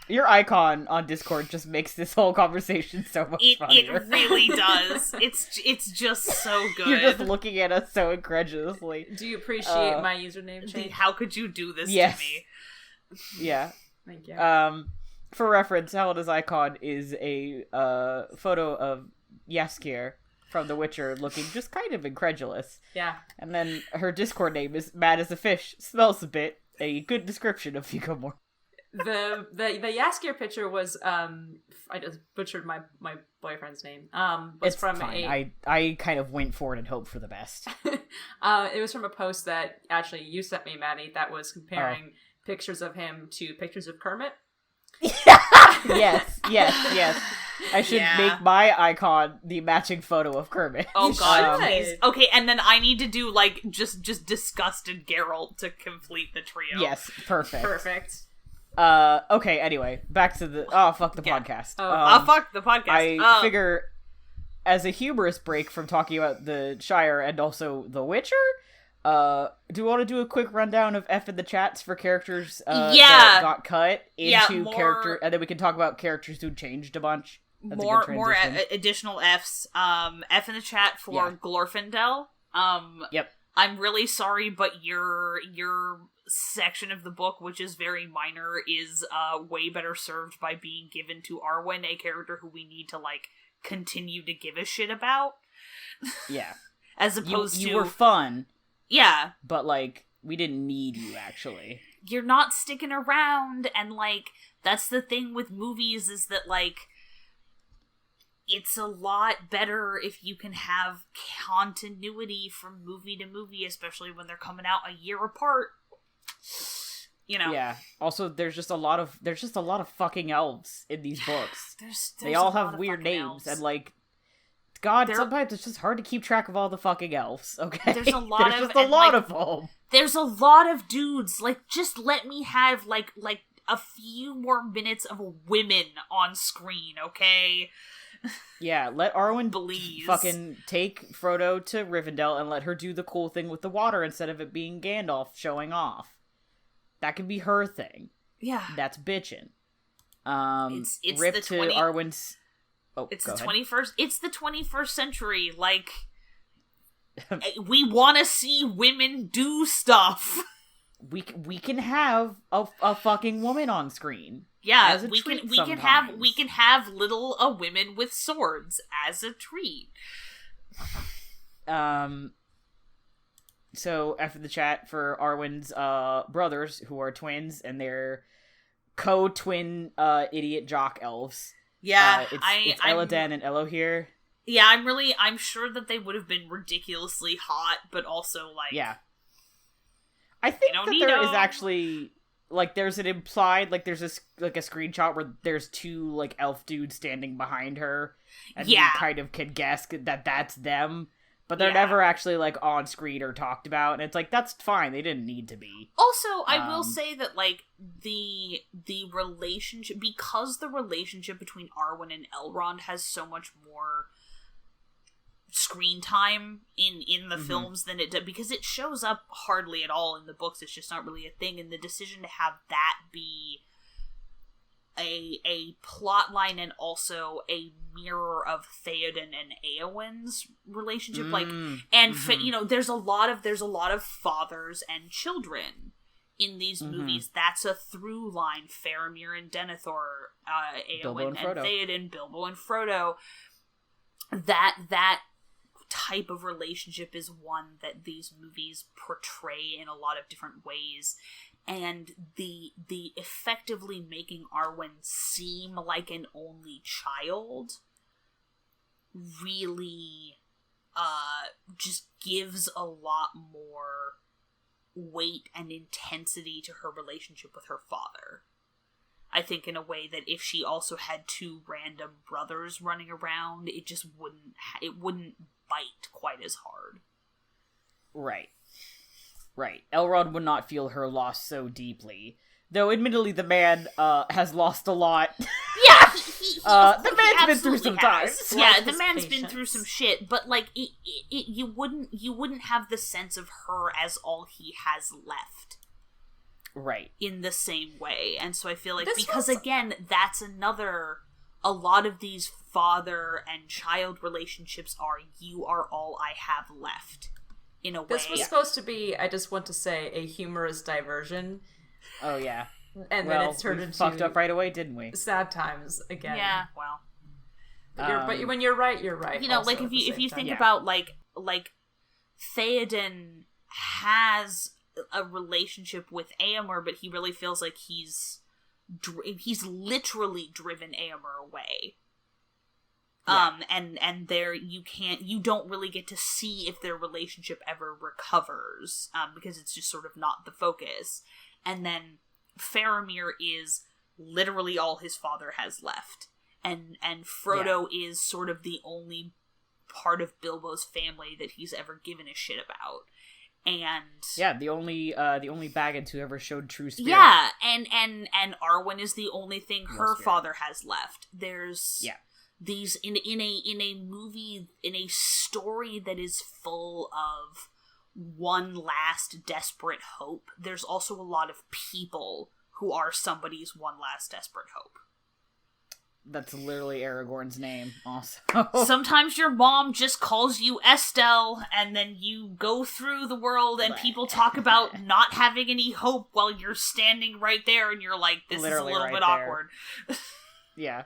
S1: Your icon on Discord just makes this whole conversation so much funnier.
S2: It really does. It's just so good.
S1: You're just looking at us so incredulously.
S3: Do you appreciate my username change?
S2: How could you do this to me?
S1: Yeah.
S3: Thank you.
S1: For reference, Helena's icon is a photo of Jaskier from The Witcher looking just kind of incredulous.
S3: Yeah. And
S1: then her Discord name is Mad as a Fish, smells a bit, a good description of Viggo Mortensen.
S3: The Jaskier picture was I just butchered my boyfriend's name. Was from
S1: fine. I kind of went for it and hoped for the best.
S3: It was from a post that actually you sent me, Matty, that was comparing pictures of him to pictures of Kermit.
S1: yes. I should make my icon the matching photo of Kermit.
S2: Oh god, please. Okay, and then I need to do like just disgusted Geralt to complete the trio.
S1: Yes, perfect. Okay, anyway, back to the fuck the podcast.
S2: Fuck the podcast.
S1: I figure as a humorous break from talking about the Shire and also The Witcher, do you want to do a quick rundown of F in the chats for characters that got cut into character, and then we can talk about characters who changed a bunch. That's
S2: more additional Fs. F in the chat for Glorfindel.
S1: Yep.
S2: I'm really sorry, but your section of the book, which is very minor, is way better served by being given to Arwen, a character who we need to like continue to give a shit about.
S1: Yeah.
S2: As opposed to
S1: you were fun.
S2: Yeah.
S1: But like we didn't need you actually.
S2: You're not sticking around, and like that's the thing with movies is that like it's a lot better if you can have continuity from movie to movie, especially when they're coming out a year apart. You know.
S1: Yeah. Also, there's just a lot of fucking elves in these books.
S2: There's
S1: they all have weird names
S2: elves.
S1: and like, God, sometimes it's just hard to keep track of all the fucking elves. Okay.
S2: There's a lot
S1: of them.
S2: There's a lot of dudes. Like, just let me have like a few more minutes of women on screen, okay?
S1: Yeah, let Arwen
S2: please
S1: fucking take Frodo to Rivendell and let her do the cool thing with the water instead of it being Gandalf showing off. That could be her thing.
S2: Yeah.
S1: That's bitchin'.
S2: It's
S1: rip
S2: the
S1: to Arwen's... Oh,
S2: it's the 21st... It's the 21st century. Like, we want to see women do stuff.
S1: We can have a fucking woman on screen.
S2: Yeah, we can have little women with swords as a treat.
S1: So F in the chat for Arwen's brothers, who are twins, and they're co-twin idiot jock elves.
S2: Yeah,
S1: it's Eladan and Elohir.
S2: Yeah, I'm sure that they would have been ridiculously hot, but also, like...
S1: Yeah. I think that there is actually, like, there's an implied, like, there's this, like, a screenshot where there's two, like, elf dudes standing behind her, and you kind of can guess that that's them, but they're never actually, like, on screen or talked about, and it's like, that's fine, they didn't need to be.
S2: Also, I will say that, like, the relationship, because the relationship between Arwen and Elrond has so much more screen time in the films than it does, because it shows up hardly at all in the books. It's just not really a thing, and the decision to have that be a plot line and also a mirror of Theoden and Éowyn's relationship, you know, there's a lot of fathers and children in these movies. That's a through line. Faramir and Denethor, Éowyn and Theoden, Bilbo and Frodo. That type of relationship is one that these movies portray in a lot of different ways, and the effectively making Arwen seem like an only child really just gives a lot more weight and intensity to her relationship with her father. I think in a way that if she also had two random brothers running around, it just wouldn't bite quite as hard.
S1: Right. Elrond would not feel her loss so deeply. Though, admittedly, the man has lost a lot.
S2: Yeah,
S1: the man's been through some time.
S2: Yeah, the man's been through some shit, but, like, you wouldn't have the sense of her as all he has left.
S1: Right.
S2: In the same way. And so I feel like, again, that's a lot of these father and child relationships are, you are all I have left, in a way.
S3: This was supposed to be, I just want to say, a humorous diversion.
S1: Oh, yeah.
S3: And then it's turned into...
S1: fucked up right away, didn't we?
S3: Sad times again.
S2: Yeah, well.
S3: But when you're right, you're right.
S2: You know, like, if you think about, like, Theoden has a relationship with Éomer, but he really feels like he's literally driven Éomer away. And there you don't really get to see if their relationship ever recovers, because it's just sort of not the focus. And then Faramir is literally all his father has left. And Frodo is sort of the only part of Bilbo's family that he's ever given a shit about. And
S1: the only Baggins who ever showed true spirit.
S2: Yeah, and Arwen is the only thing her father has left. There's these in a movie, in a story that is full of one last desperate hope. There's also a lot of people who are somebody's one last desperate hope.
S1: That's literally Aragorn's name, also.
S2: Sometimes your mom just calls you Estelle, and then you go through the world, and people talk about not having any hope while you're standing right there, and you're like, this literally is a little bit awkward.
S1: Yeah.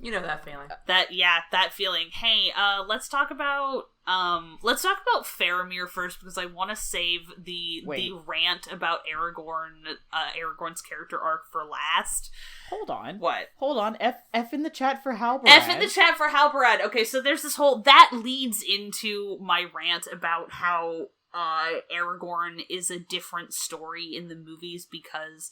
S3: You know that feeling.
S2: That feeling. Hey, let's talk about Faramir first, because I want to save the rant about Aragorn's character arc for last.
S1: Hold on.
S2: What?
S1: Hold on. F in the chat for Halbarad.
S2: F in the chat for Halbarad. Okay, so there's this whole that leads into my rant about how Aragorn is a different story in the movies, because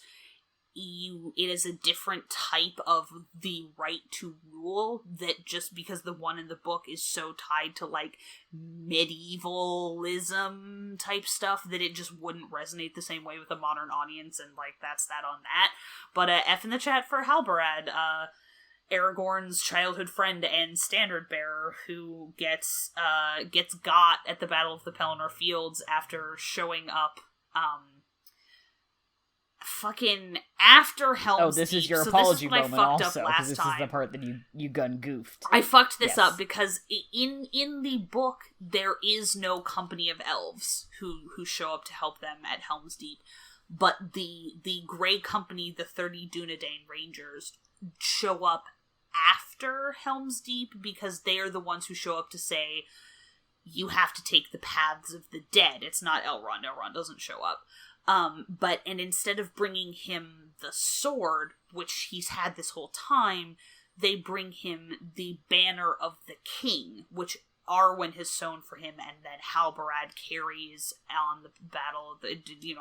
S2: it is a different type of the right to rule, that just because the one in the book is so tied to, like, medievalism type stuff, that it just wouldn't resonate the same way with a modern audience, and, like, that's that on that. But F in the chat for Halbarad, Aragorn's childhood friend and standard bearer, who gets got at the Battle of the Pelennor Fields after showing up, fucking after Helm's Deep.
S1: This is your apology moment also, because this is the part that you gun goofed.
S2: I fucked this up because in the book there is no company of elves who show up to help them at Helm's Deep, but the Grey Company, the 30 Dunedain Rangers, show up after Helm's Deep, because they are the ones who show up to say, you have to take the paths of the dead. It's not Elrond. Elrond doesn't show up. And instead of bringing him the sword, which he's had this whole time, they bring him the banner of the king, which Arwen has sewn for him, and then Halbarad carries on the battle,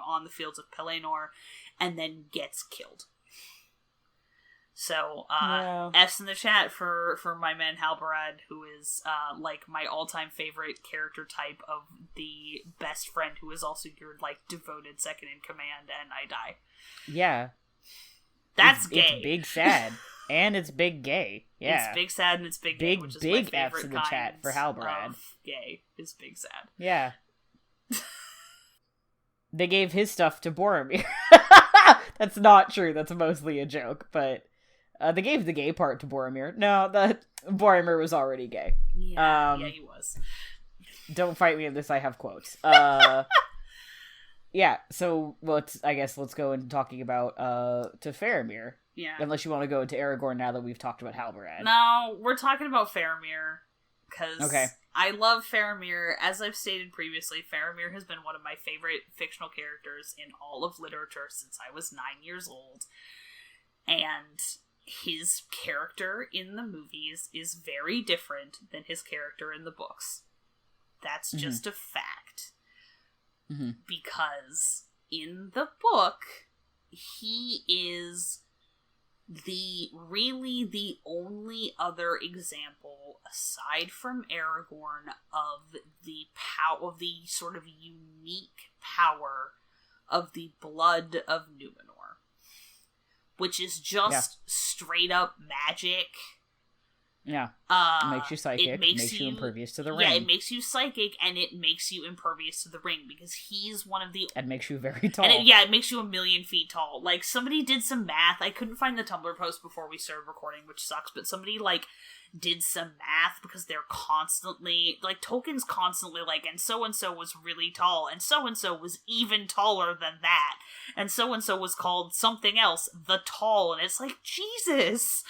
S2: on the fields of Pelennor, and then gets killed. So, F's in the chat for my man Halbarad, who is, like, my all-time favorite character type of the best friend who is also your, like, devoted second-in-command, and I die.
S1: Yeah.
S2: That's gay.
S1: It's big sad. And it's big gay. Yeah.
S2: It's big sad and it's big gay, which is
S1: big
S2: my favorite
S1: F's in the chat for Halbarad.
S2: Gay is big sad.
S1: Yeah. They gave his stuff to Boromir. That's not true. That's mostly a joke, but they gave the gay part to Boromir. No, Boromir was already gay.
S2: Yeah, he was.
S1: Don't fight me on this. I have quotes. Yeah. So let's go into talking about to Faramir.
S2: Yeah.
S1: Unless you want to go into Aragorn now that we've talked about Halbarad.
S2: No, we're talking about Faramir. Because
S1: okay.
S2: I love Faramir. As I've stated previously, Faramir has been one of my favorite fictional characters in all of literature since I was 9 years old. And his character in the movies is very different than his character in the books. That's just a fact. Mm-hmm. Because in the book, he is the only other example aside from Aragorn of the sort of unique power of the blood of Númenor, which is just straight up magic.
S1: Yeah. It makes you psychic. It makes you impervious to the ring.
S2: Yeah, it makes you psychic, and it makes you impervious to the ring, because he's one of the...
S1: It makes you very tall.
S2: And it makes you 1,000,000 feet tall. Like, somebody did some math. I couldn't find the Tumblr post before we started recording, which sucks, but somebody, like, did some math, because they're constantly... Like, Tolkien's constantly like, and so-and-so was really tall, and so-and-so was even taller than that, and so-and-so was called something else, the Tall, and it's like, Jesus!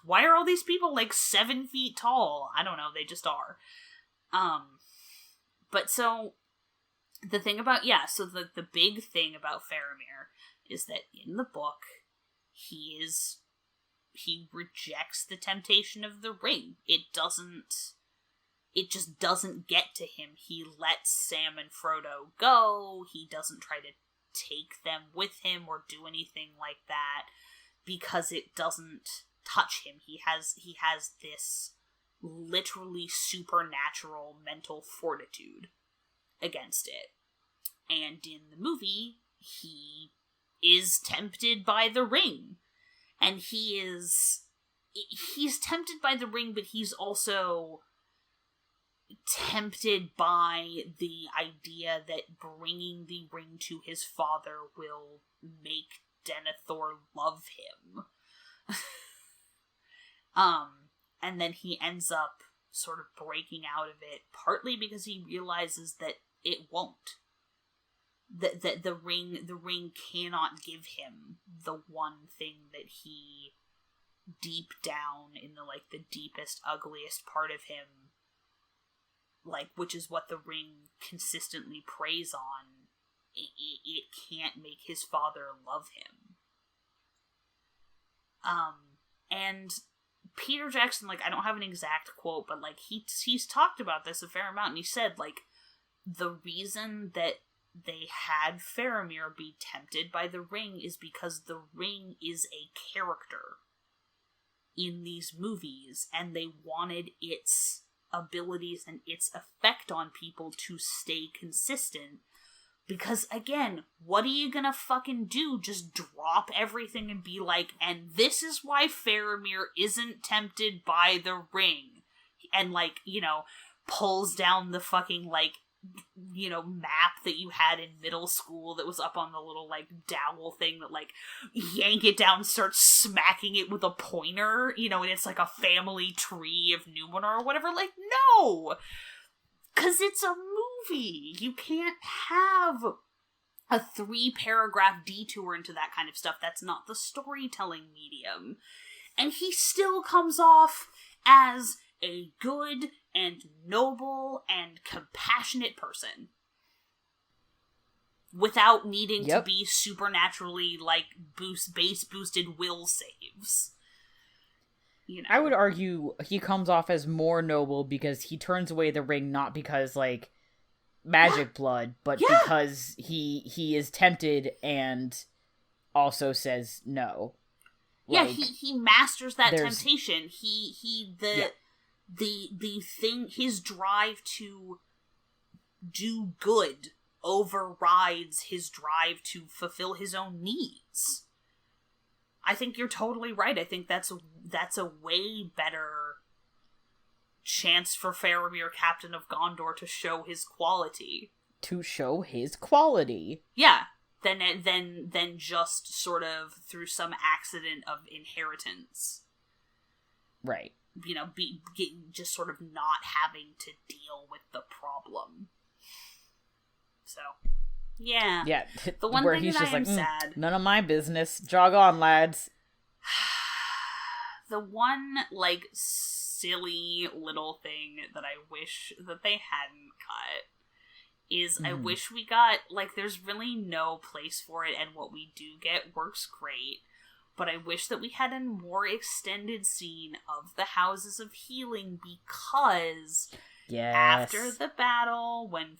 S2: Why are all these people, like, 7 feet tall? I don't know, they just are. But so, the thing about, the big thing about Faramir is that in the book, he rejects the temptation of the ring. It just doesn't get to him. He lets Sam and Frodo go. He doesn't try to take them with him or do anything like that, because it doesn't touch him. He has this literally supernatural mental fortitude against it. And in the movie, he is tempted by the ring. And he's tempted by the ring, but he's also tempted by the idea that bringing the ring to his father will make Denethor love him. And then he ends up sort of breaking out of it, partly because he realizes that it won't. That the ring cannot give him the one thing that he, deep down in the deepest, ugliest part of him, which is what the ring consistently preys on, it can't make his father love him. And Peter Jackson, I don't have an exact quote, but, he's talked about this a fair amount, and he said, the reason that they had Faramir be tempted by the ring is because the ring is a character in these movies, and they wanted its abilities and its effect on people to stay consistent. Because, again, what are you gonna fucking do? Just drop everything and be like, and this is why Faramir isn't tempted by the ring. And, pulls down the fucking, map that you had in middle school that was up on the little, dowel thing that, yank it down and start smacking it with a pointer, and it's a family tree of Númenor or whatever. No! 'Cause it's a movie! You can't have a 3-paragraph detour into that kind of stuff. That's not the storytelling medium. And he still comes off as a good and noble and compassionate person. Without needing to be supernaturally, like, boosted will saves. You know?
S1: I would argue he comes off as more noble because he turns away the ring not because, like, magic blood, but because he is tempted and also says no.
S2: Yeah,
S1: like,
S2: he masters that temptation. The thing, his drive to do good overrides his drive to fulfill his own needs. I think you're totally right. I think that's a way better chance for Faramir, Captain of Gondor, to show his quality. Yeah, than just sort of through some accident of inheritance.
S1: Right.
S2: You know, just sort of not having to deal with the problem. So, yeah.
S1: Yeah,
S2: the one
S1: where
S2: thing
S1: he's
S2: that
S1: just
S2: I am
S1: like,
S2: sad...
S1: none of my business. Jog on, lads.
S2: The one, like, silly little thing that I wish that they hadn't cut is I wish we got, like, there's really no place for it, and what we do get works great, but I wish that we had a more extended scene of the Houses of Healing, because after the battle, when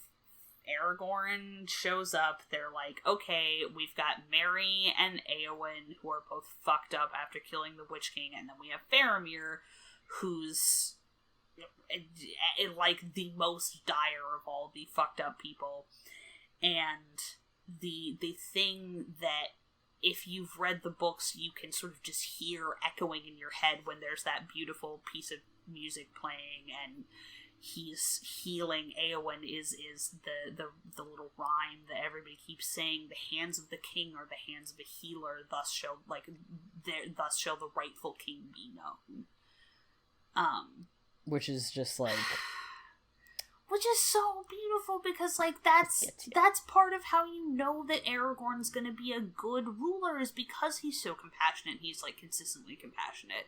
S2: Aragorn shows up, they're like, okay, we've got Merry and Éowyn, who are both fucked up after killing the Witch King, and then we have Faramir, who's like the most dire of all the fucked up people. And the thing that, if you've read the books, you can sort of just hear echoing in your head when there's that beautiful piece of music playing and he's healing Éowyn is the little rhyme that everybody keeps saying: the hands of the king are the hands of a healer, thus shall the rightful king be known.
S1: Which is just like,
S2: which is so beautiful, because like that's part of how you know that Aragorn's gonna be a good ruler, is because he's so compassionate. He's like consistently compassionate.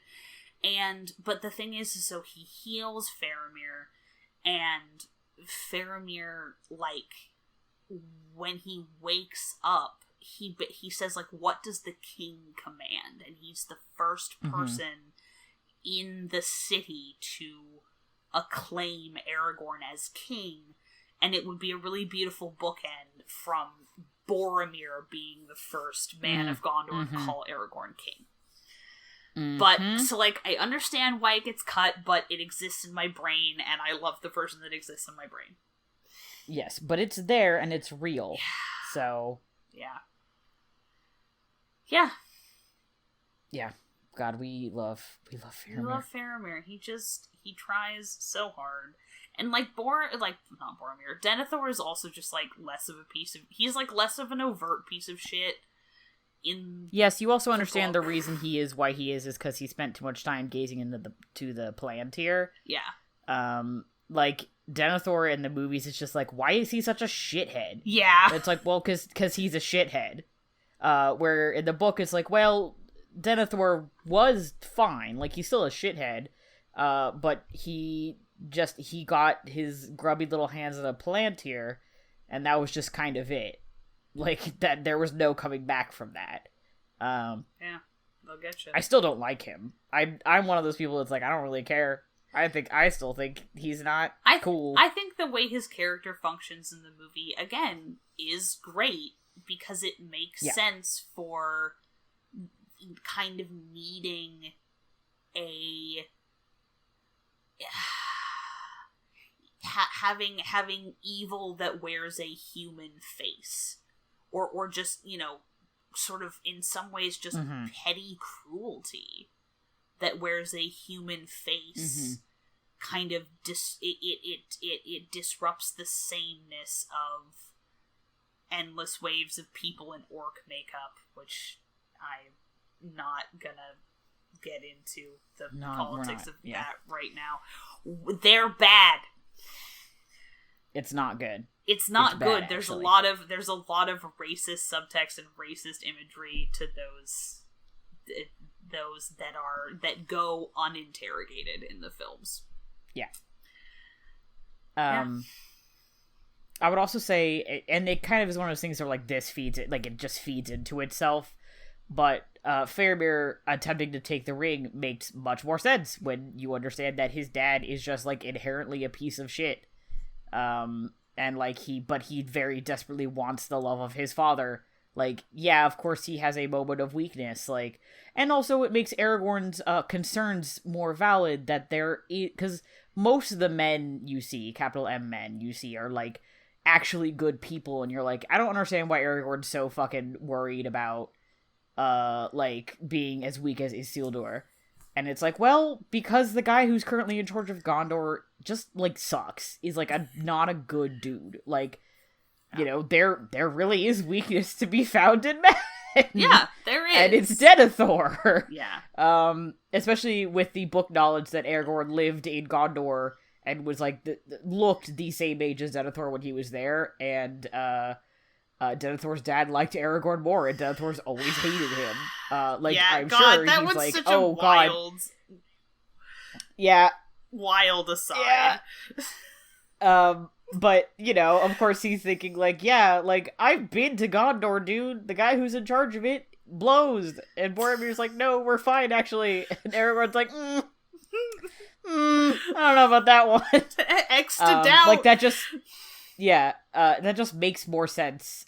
S2: But the thing is so he heals Faramir, and Faramir, like, when he wakes up, he says, like, what does the king command? And he's the first person in the city to acclaim Aragorn as king, and it would be a really beautiful bookend from Boromir being the first man of Gondor to call Aragorn king. But, so, like, I understand why it gets cut, but it exists in my brain, and I love the version that exists in my brain.
S1: Yes, but it's there, and it's real.
S2: Yeah.
S1: So...
S2: Yeah.
S1: God, we love Faramir.
S2: We love Faramir. He tries so hard. And, like, not Boromir, Denethor is also just, like, he's, like, less of an overt piece of shit.
S1: Yes, you also understand the reason he is why he is because he spent too much time gazing into the Palantir.
S2: Yeah.
S1: Like, Denethor in the movies is just like, why is he such a shithead?
S2: Yeah.
S1: It's like, well, because he's a shithead. Where in the book it's like, well, Denethor was fine, like, he's still a shithead, but he got his grubby little hands on a Palantir, and that was just kind of it. Like, that there was no coming back from that.
S2: Yeah, they'll get you.
S1: I still don't like him. I'm one of those people that's like, I don't really care. I still think he's not cool.
S2: I think the way his character functions in the movie, again, is great, because it makes sense for kind of needing having evil that wears a human face. Or just, you know, sort of, in some ways, just petty cruelty that wears a human face. Kind of, it disrupts the sameness of endless waves of people in orc makeup, which I'm not gonna get into the politics of that right now. They're bad.
S1: It's not good.
S2: It's not good.
S1: Bad,
S2: there's
S1: actually.
S2: a lot of racist subtext and racist imagery to those that go uninterrogated in the films.
S1: Yeah. I would also say, and it kind of is one of those things where, like, this feeds it, like, it just feeds into itself, but Faramir attempting to take the ring makes much more sense when you understand that his dad is just, like, inherently a piece of shit. And, like, he very desperately wants the love of his father. Like, yeah, of course he has a moment of weakness, like, and also it makes Aragorn's concerns more valid that because most of the men you see, capital M men you see, are, like, actually good people, and you're like, I don't understand why Aragorn's so fucking worried about, like, being as weak as Isildur. And it's like, well, because the guy who's currently in charge of Gondor just, like, sucks. He's, like, not a good dude. Like, you know, there really is weakness to be found in men.
S2: Yeah, there is.
S1: And it's Denethor.
S2: Yeah.
S1: Especially with the book knowledge that Aragorn lived in Gondor and was, like, looked the same age as Denethor when he was there, and, Denethor's dad liked Aragorn more, and Denethor's always hated him. Like, yeah, I'm
S2: God,
S1: sure
S2: that
S1: he's
S2: was
S1: like,
S2: such
S1: oh,
S2: a wild,
S1: God. Yeah.
S2: Wild aside.
S1: Yeah. But, you know, of course he's thinking, like, yeah, like, I've been to Gondor, dude. The guy who's in charge of it blows. And Boromir's like, no, we're fine, actually. And Aragorn's like, I don't know about that one.
S2: X to doubt.
S1: Like, that just... Yeah, that just makes more sense,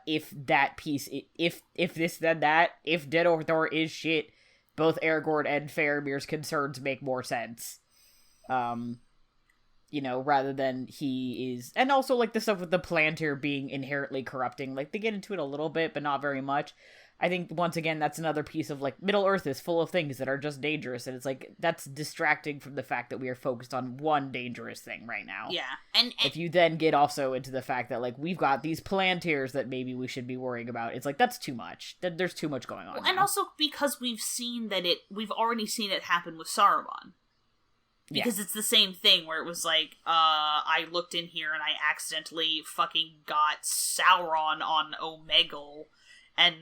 S1: if that piece, if this then that, if Denethor is shit, both Aragorn and Faramir's concerns make more sense. You know, rather than he is, and also, like, the stuff with the Palantir being inherently corrupting, like, they get into it a little bit, but not very much. I think, once again, that's another piece of, like, Middle-earth is full of things that are just dangerous, and it's, like, that's distracting from the fact that we are focused on one dangerous thing right now.
S2: Yeah, and
S1: if you then get also into the fact that, like, we've got these Palantirs that maybe we should be worrying about, it's like, that's too much. There's too much going on.
S2: Well, and also because we've already seen it happen with Saruman. Because it's the same thing where it was like, I looked in here and I accidentally fucking got Sauron on Omegle. And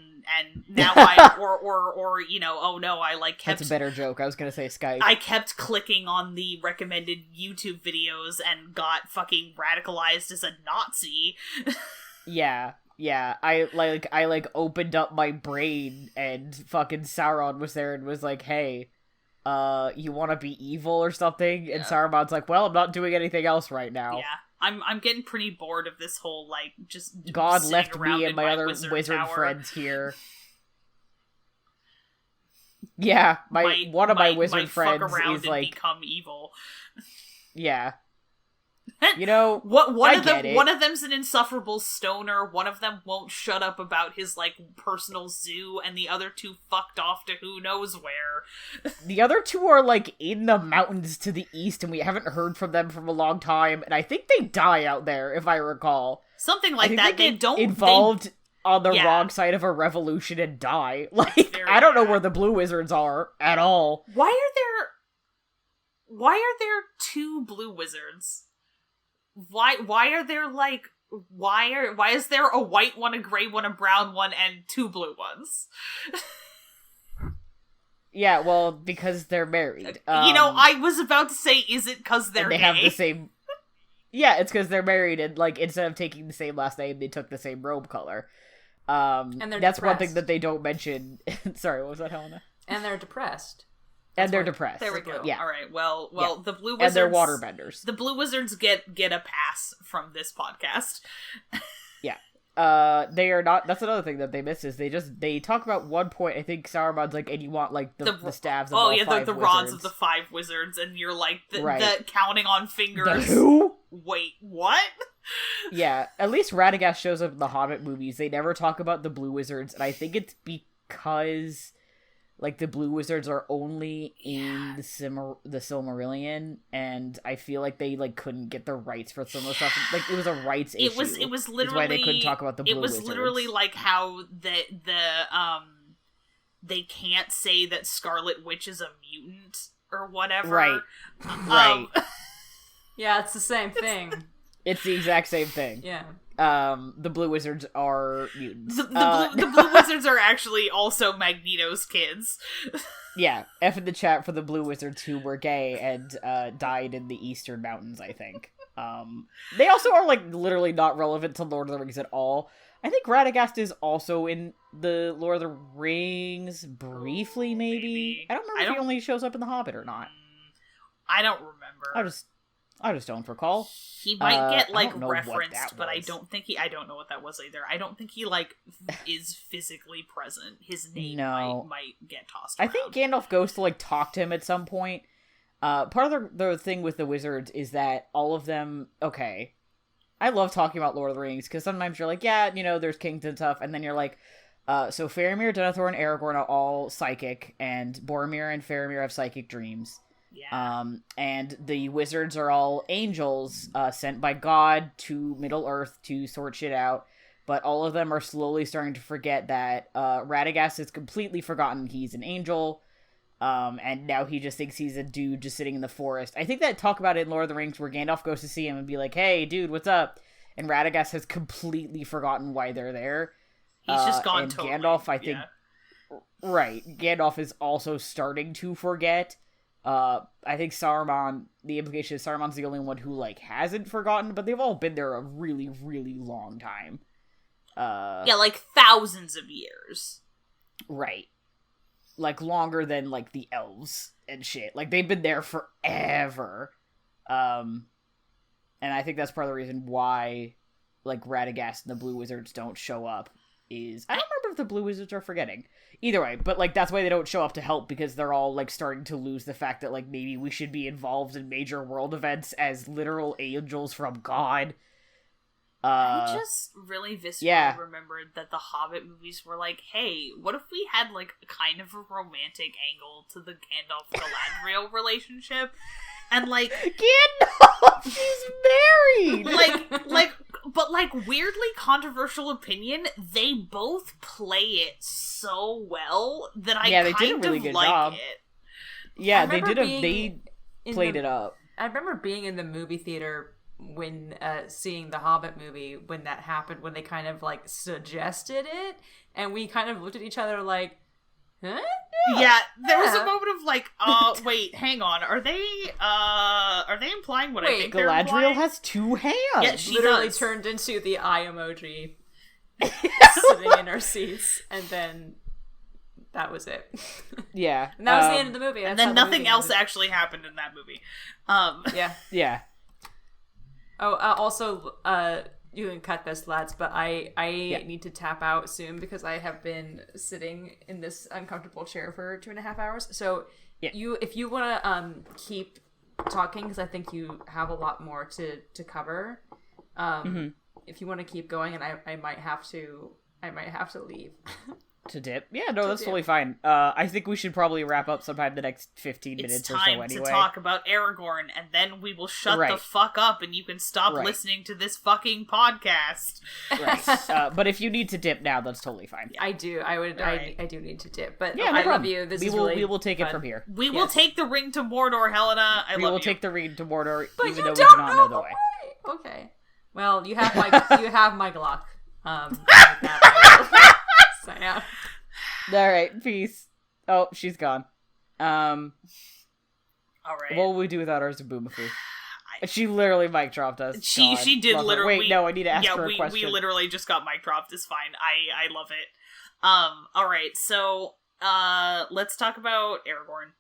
S2: now or you know, oh no, I, like, kept...
S1: That's a better joke. I was gonna say Skype.
S2: I kept clicking on the recommended YouTube videos and got fucking radicalized as a Nazi.
S1: Yeah. I opened up my brain and fucking Sauron was there and was like, hey, you want to be evil or something? Yeah. And Saruman's like, well, I'm not doing anything else right now.
S2: Yeah. I'm getting pretty bored of this whole, like, just
S1: God left me and my other wizard
S2: tower.
S1: Friends here. Yeah, one of my wizard friends is, like,
S2: become evil.
S1: Yeah. You know,
S2: one of them's an insufferable stoner, one of them won't shut up about his, like, personal zoo, and the other two fucked off to who knows where.
S1: The other two are, like, in the mountains to the east, and we haven't heard from them for a long time, and I think they die out there, if I recall.
S2: Something like that.
S1: They don't involved on the wrong side of a revolution and die. Like, I don't know where the blue wizards are at all.
S2: Why are there two blue wizards? Why are there, like, why is there a white one, a gray one, a brown one, and two blue ones?
S1: Yeah, well, because they're married.
S2: You know, I was about to say, is it because they're
S1: they
S2: gay?
S1: Have the same... Yeah, it's because they're married, and, like, instead of taking the same last name, they took the same robe color.
S3: And
S1: that's
S3: depressed.
S1: one thing that they don't mention. Sorry, what was that, Helena?
S3: And they're depressed.
S1: And they're depressed.
S2: There we go.
S1: Yeah.
S2: All right. Well, yeah. The blue wizards...
S1: And they're waterbenders.
S2: The blue wizards get a pass from this podcast.
S1: Yeah. They are not... That's another thing that they miss is they talk about one point, I think Saruman's like, and you want, like, the staves of all five
S2: the
S1: wizards.
S2: rods of the five wizards, and you're like, the counting on fingers.
S1: The who?
S2: Wait, what?
S1: Yeah, at least Radagast shows up in the Hobbit movies. They never talk about the blue wizards, and I think it's because... like, the blue wizards are only in the Silmarillion, and I feel like they, like, couldn't get the rights for some of the stuff. Like, it was a rights issue.
S2: It was literally...
S1: That's why they couldn't talk about the blue wizards.
S2: It was literally like how they can't say that Scarlet Witch is a mutant or whatever.
S1: Right. Right.
S3: Yeah, it's the same thing.
S1: It's the exact same thing.
S3: Yeah.
S1: The blue wizards are mutants.
S2: The blue wizards are actually also Magneto's kids.
S1: Yeah, F in the chat for the blue wizards who were gay and died in the Eastern Mountains, I think. They also are, like, literally not relevant to Lord of the Rings at all. I think Radagast is also in the Lord of the Rings briefly, maybe. I don't remember if he only shows up in The Hobbit or not.
S2: I don't remember.
S1: I just don't recall.
S2: He might get, like, referenced, but I don't know what that was either. I don't think he, like, is physically present. His name might get tossed around.
S1: I think Gandalf goes to, like, talk to him at some point. Part of the thing with the wizards is that all of them, okay, I love talking about Lord of the Rings, because sometimes you're like, yeah, you know, there's kings and stuff, and then you're like, so Faramir, Denethor, and Aragorn are all psychic, and Boromir and Faramir have psychic dreams.
S2: Yeah.
S1: And the wizards are all angels, sent by God to Middle-earth to sort shit out, but all of them are slowly starting to forget that, Radagast has completely forgotten he's an angel, and now he just thinks he's a dude just sitting in the forest. I think that talk about it in Lord of the Rings where Gandalf goes to see him and be like, hey, dude, what's up? And Radagast has completely forgotten why they're there.
S2: He's just gone
S1: and
S2: totally.
S1: Gandalf, I think... Yeah. Right. Gandalf is also starting to forget. I think Saruman, the implication is Saruman's the only one who, like, hasn't forgotten, but they've all been there a really, really long time.
S2: Yeah, like, thousands of years.
S1: Right. Like, longer than, like, the elves and shit. Like, they've been there forever. And I think that's part of the reason why, like, Radagast and the Blue Wizards don't show up is... I don't remember if the Blue Wizards are forgetting. Either way, but, like, that's why they don't show up to help, because they're all, like, starting to lose the fact that, like, maybe we should be involved in major world events as literal angels from God.
S2: I just really viscerally remembered that the Hobbit movies were like, hey, what if we had, like, kind of a romantic angle to the Gandalf-Galadriel relationship? And, like...
S1: Gandalf! He's married!
S2: But, like, weirdly controversial opinion, they both play it so well that I
S1: they did a really good
S2: like
S1: job.
S2: it.
S1: Yeah, they played it up.
S3: I remember being in the movie theater when seeing the Hobbit movie when that happened, when they kind of like suggested it, and we kind of looked at each other like, huh?
S2: Yeah, there was a moment of like, wait, hang on, are they implying what I think they're implying?
S1: Galadriel has two hands.
S2: Yeah, she
S3: literally
S2: does.
S3: turned into the eye emoji, sitting in our seats, and then that was it.
S1: Yeah,
S3: and that was the end of the movie.
S2: And then nothing else actually happened in that movie.
S1: Yeah.
S3: Oh, also, you can cut this, lads, but I need to tap out soon because I have been sitting in this uncomfortable chair for 2.5 hours. So if you want to keep talking, because I think you have a lot more to cover. If you want to keep going, and I might have to leave.
S1: To dip? Yeah, no, that's totally fine. I think we should probably wrap up sometime the next 15 minutes or so anyway.
S2: It's time to talk about Aragorn, and then we will shut the fuck up and you can stop listening to this fucking podcast.
S1: Right. But if you need to dip now, that's totally fine.
S3: I do. I do need to dip. But
S1: yeah,
S3: I love you.
S1: We will take it from here.
S2: We will take the ring to Mordor, Helena. We will
S1: take the ring to Mordor,
S3: but
S1: even though we do not know the way.
S3: Okay. Well, you have my Glock. Sign out.
S1: Alright, peace. Oh, she's gone.
S2: Alright.
S1: What will we do without our Zaboomafoo? She literally mic dropped us.
S2: She did literally.
S1: Wait, no, I need to ask her a question.
S2: We literally just got mic dropped. It's fine. I love it. Alright, so let's talk about Aragorn.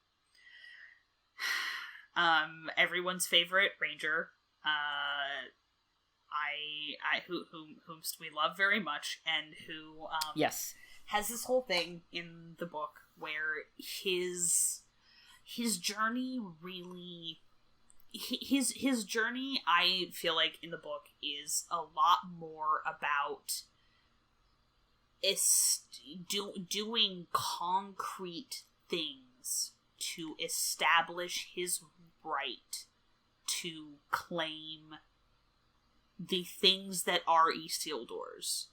S2: Everyone's favorite ranger. Whom we love very much, and who
S1: yes,
S2: has this whole thing in the book where his journey really his journey, I feel like, in the book is a lot more about doing concrete things to establish his right to claim the things that are Isildur's,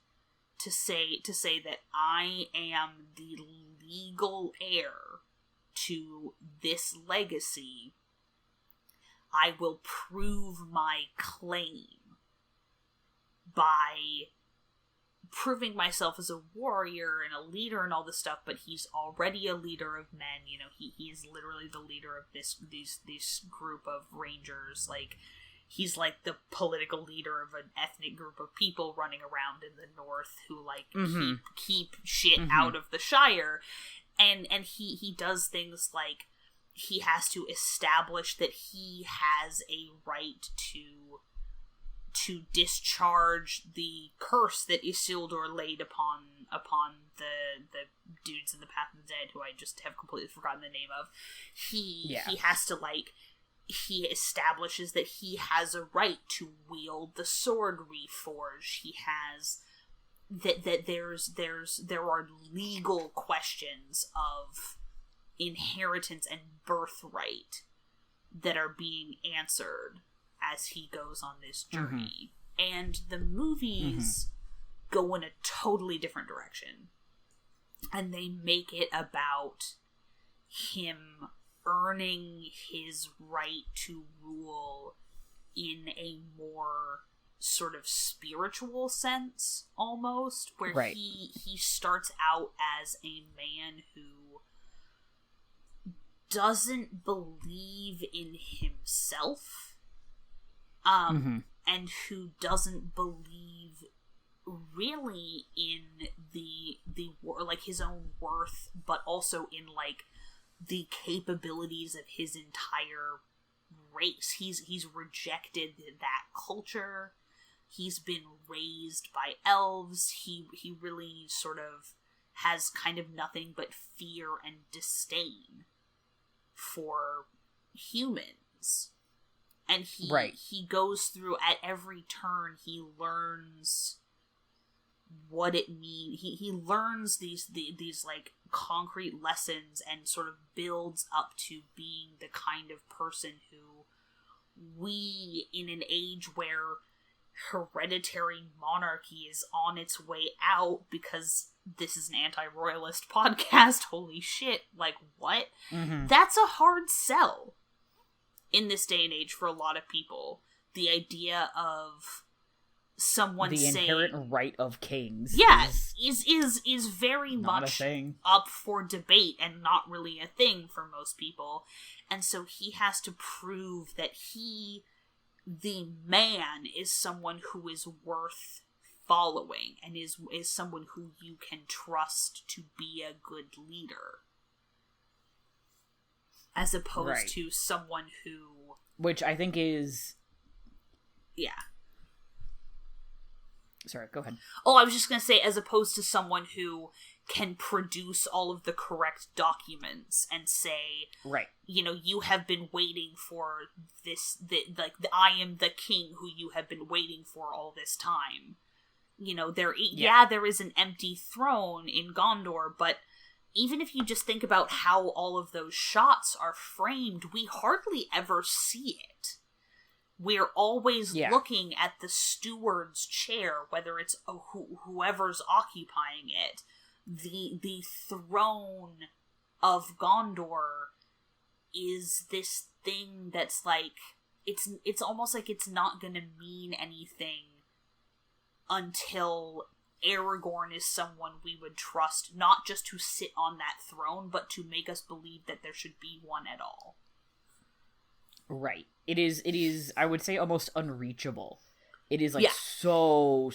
S2: to say that I am the legal heir to this legacy. I will prove my claim by proving myself as a warrior and a leader and all this stuff, but he's already a leader of men. You know, he is literally the leader of this group of rangers. Like, he's like the political leader of an ethnic group of people running around in the north who like keep shit out of the Shire, and he does things like he has to establish that he has a right to discharge the curse that Isildur laid upon the dudes in the Path of the Dead, who I just have completely forgotten the name of. He has to, like, he establishes that he has a right to wield the sword reforged. He has that there are legal questions of inheritance and birthright that are being answered as he goes on this journey. And the movies go in a totally different direction. And they make it about him earning his right to rule in a more sort of spiritual sense, almost, where he starts out as a man who doesn't believe in himself, and who doesn't believe really in the like his own worth, but also in like the capabilities of his entire race. He's rejected that culture. He's been raised by elves. He really sort of has kind of nothing but fear and disdain for humans. And he goes through, at every turn, he learns what it means. He learns these like concrete lessons and sort of builds up to being the kind of person who we, in an age where hereditary monarchy is on its way out, because this is an anti-royalist podcast, holy shit, like, what? That's a hard sell in this day and age for a lot of people. The idea of someone saying
S1: the inherent right of kings
S2: is very much up for debate and not really a thing for most people. And so he has to prove that he, the man, is someone who is worth following and is someone who you can trust to be a good leader, as opposed to someone who,
S1: which I think is sorry, go ahead.
S2: Oh, I was just going to say, as opposed to someone who can produce all of the correct documents and say, you know, you have been waiting for this, I am the king who you have been waiting for all this time. You know, there is an empty throne in Gondor, but even if you just think about how all of those shots are framed, we hardly ever see it. We're always looking at the steward's chair, whether it's whoever's occupying it. The throne of Gondor is this thing that's like, it's almost like it's not gonna mean anything until Aragorn is someone we would trust, not just to sit on that throne, but to make us believe that there should be one at all.
S1: Right. It is, I would say, almost unreachable. It is, like, so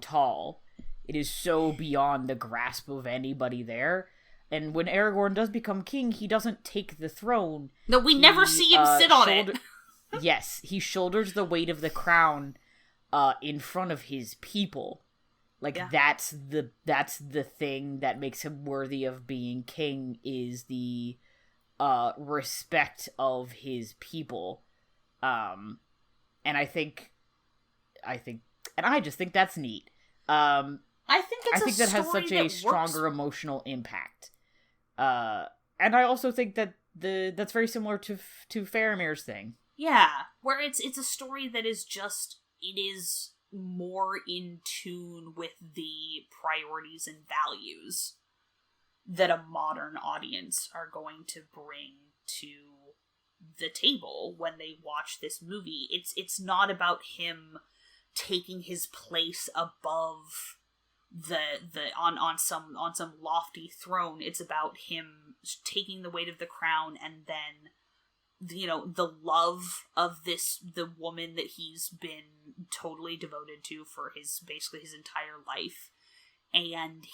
S1: tall. It is so beyond the grasp of anybody there. And when Aragorn does become king, he doesn't take the throne.
S2: No, we never see him sit on it.
S1: Yes, he shoulders the weight of the crown in front of his people. Like, that's the thing that makes him worthy of being king, is the respect of his people. And I just think that's neat. I think that has such a stronger emotional impact. And I also think that that's very similar to Faramir's thing.
S2: Yeah, where it's a story that is just, it is more in tune with the priorities and values that a modern audience are going to bring to the table when they watch this movie. It's not about him taking his place above on some lofty throne. It's about him taking the weight of the crown and then the love of the woman that he's been totally devoted to for basically his entire life, and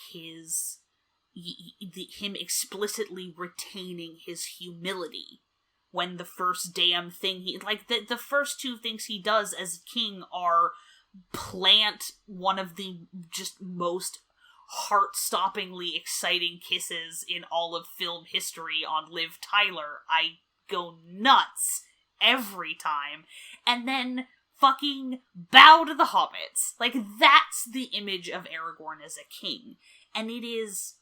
S2: him explicitly retaining his humility when the first damn thing the first two things he does as king are plant one of the just most heart-stoppingly exciting kisses in all of film history on Liv Tyler. I go nuts every time. And then fucking bow to the hobbits. Like, that's the image of Aragorn as a king. And it is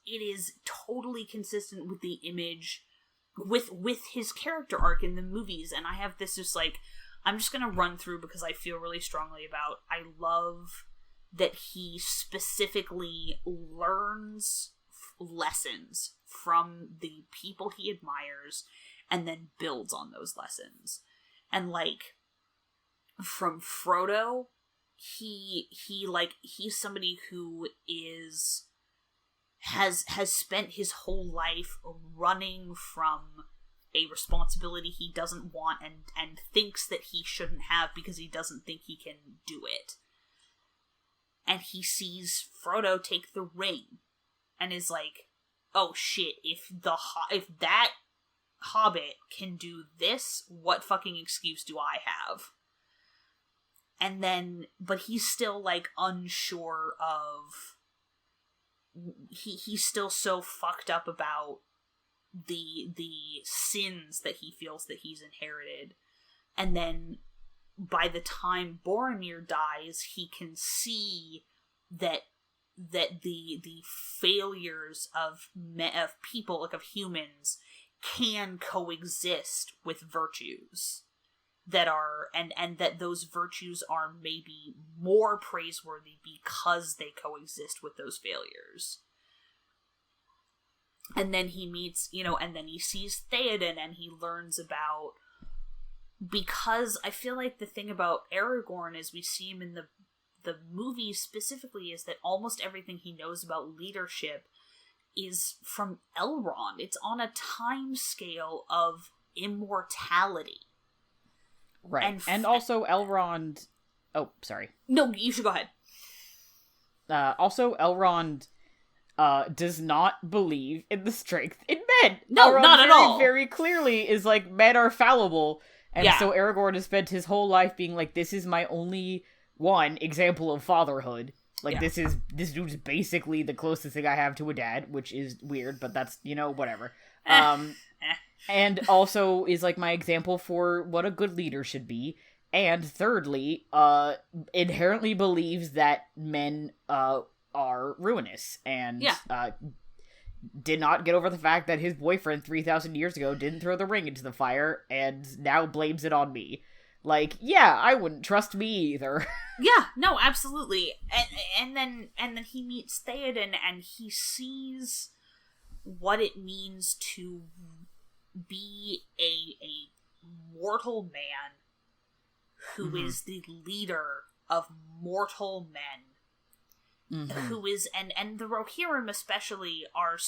S2: totally consistent with the image with his character arc in the movies. And I have this just like, I'm just gonna run through because I feel really strongly about, I love that he specifically learns lessons from the people he admires and then builds on those lessons. And like, from Frodo, he's somebody who has spent his whole life running from a responsibility he doesn't want and thinks that he shouldn't have because he doesn't think he can do it. And he sees Frodo take the ring and is like, oh shit, if that hobbit can do this, what fucking excuse do I have? And then, but he's still like unsure of, he's still so fucked up about the sins that he feels that he's inherited. And then by the time Boromir dies, he can see that the failures of people, like of humans, can coexist with virtues that are, and that those virtues are maybe more praiseworthy because they coexist with those failures. And then he meets, and then he sees Theoden and he learns about, because I feel like the thing about Aragorn as we see him in the movies specifically is that almost everything he knows about leadership is from Elrond. It's on a time scale of immortality.
S1: Right. And also Elrond... Oh, sorry.
S2: No, you should go ahead.
S1: Also, Elrond does not believe in the strength in men.
S2: No,
S1: Elrond
S2: not at all.
S1: Very clearly is like, men are fallible. And so Aragorn has spent his whole life being like, this is my only one example of fatherhood. Like, this dude's basically the closest thing I have to a dad, which is weird, but that's, whatever. And also is, like, my example for what a good leader should be. And thirdly, inherently believes that men are ruinous. And did not get over the fact that his boyfriend 3,000 years ago didn't throw the ring into the fire, and now blames it on me. Like, I wouldn't trust me either.
S2: Yeah, no, absolutely. And then he meets Theoden and he sees what it means to be a mortal man who is the leader of mortal men. Who is, and the Rohirrim especially are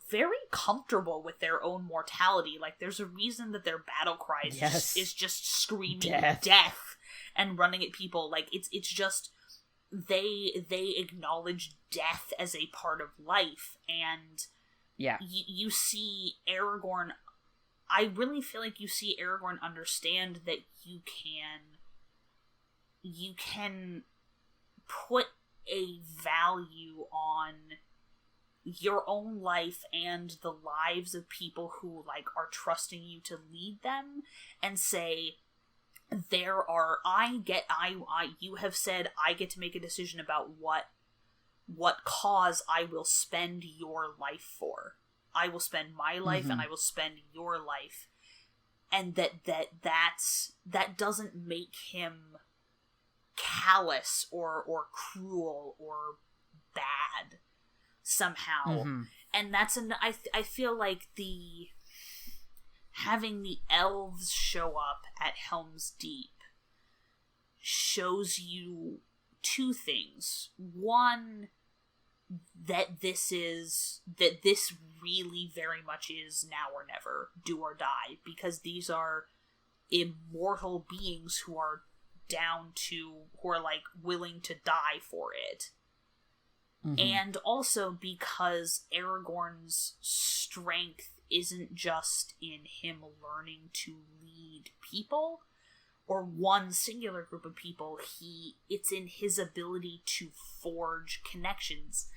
S2: very comfortable with their own mortality. Like, there's a reason that their battle cry is just screaming death and running at people. Like, it's just, they acknowledge death as a part of life, and you see Aragorn, I really feel like you see Aragorn understand that you can put a value on your own life and the lives of people who, like, are trusting you to lead them, and say, you have said I get to make a decision about what cause I will spend your life for. I will spend my life and I will spend your life. And that doesn't make him callous or cruel or bad somehow. And that's I feel like having the elves show up at Helm's Deep shows you two things. One, this really very much is now or never, do or die, because these are immortal beings who are like willing to die for it. Mm-hmm. And also because Aragorn's strength isn't just in him learning to lead people or one singular group of people, it's in his ability to forge connections.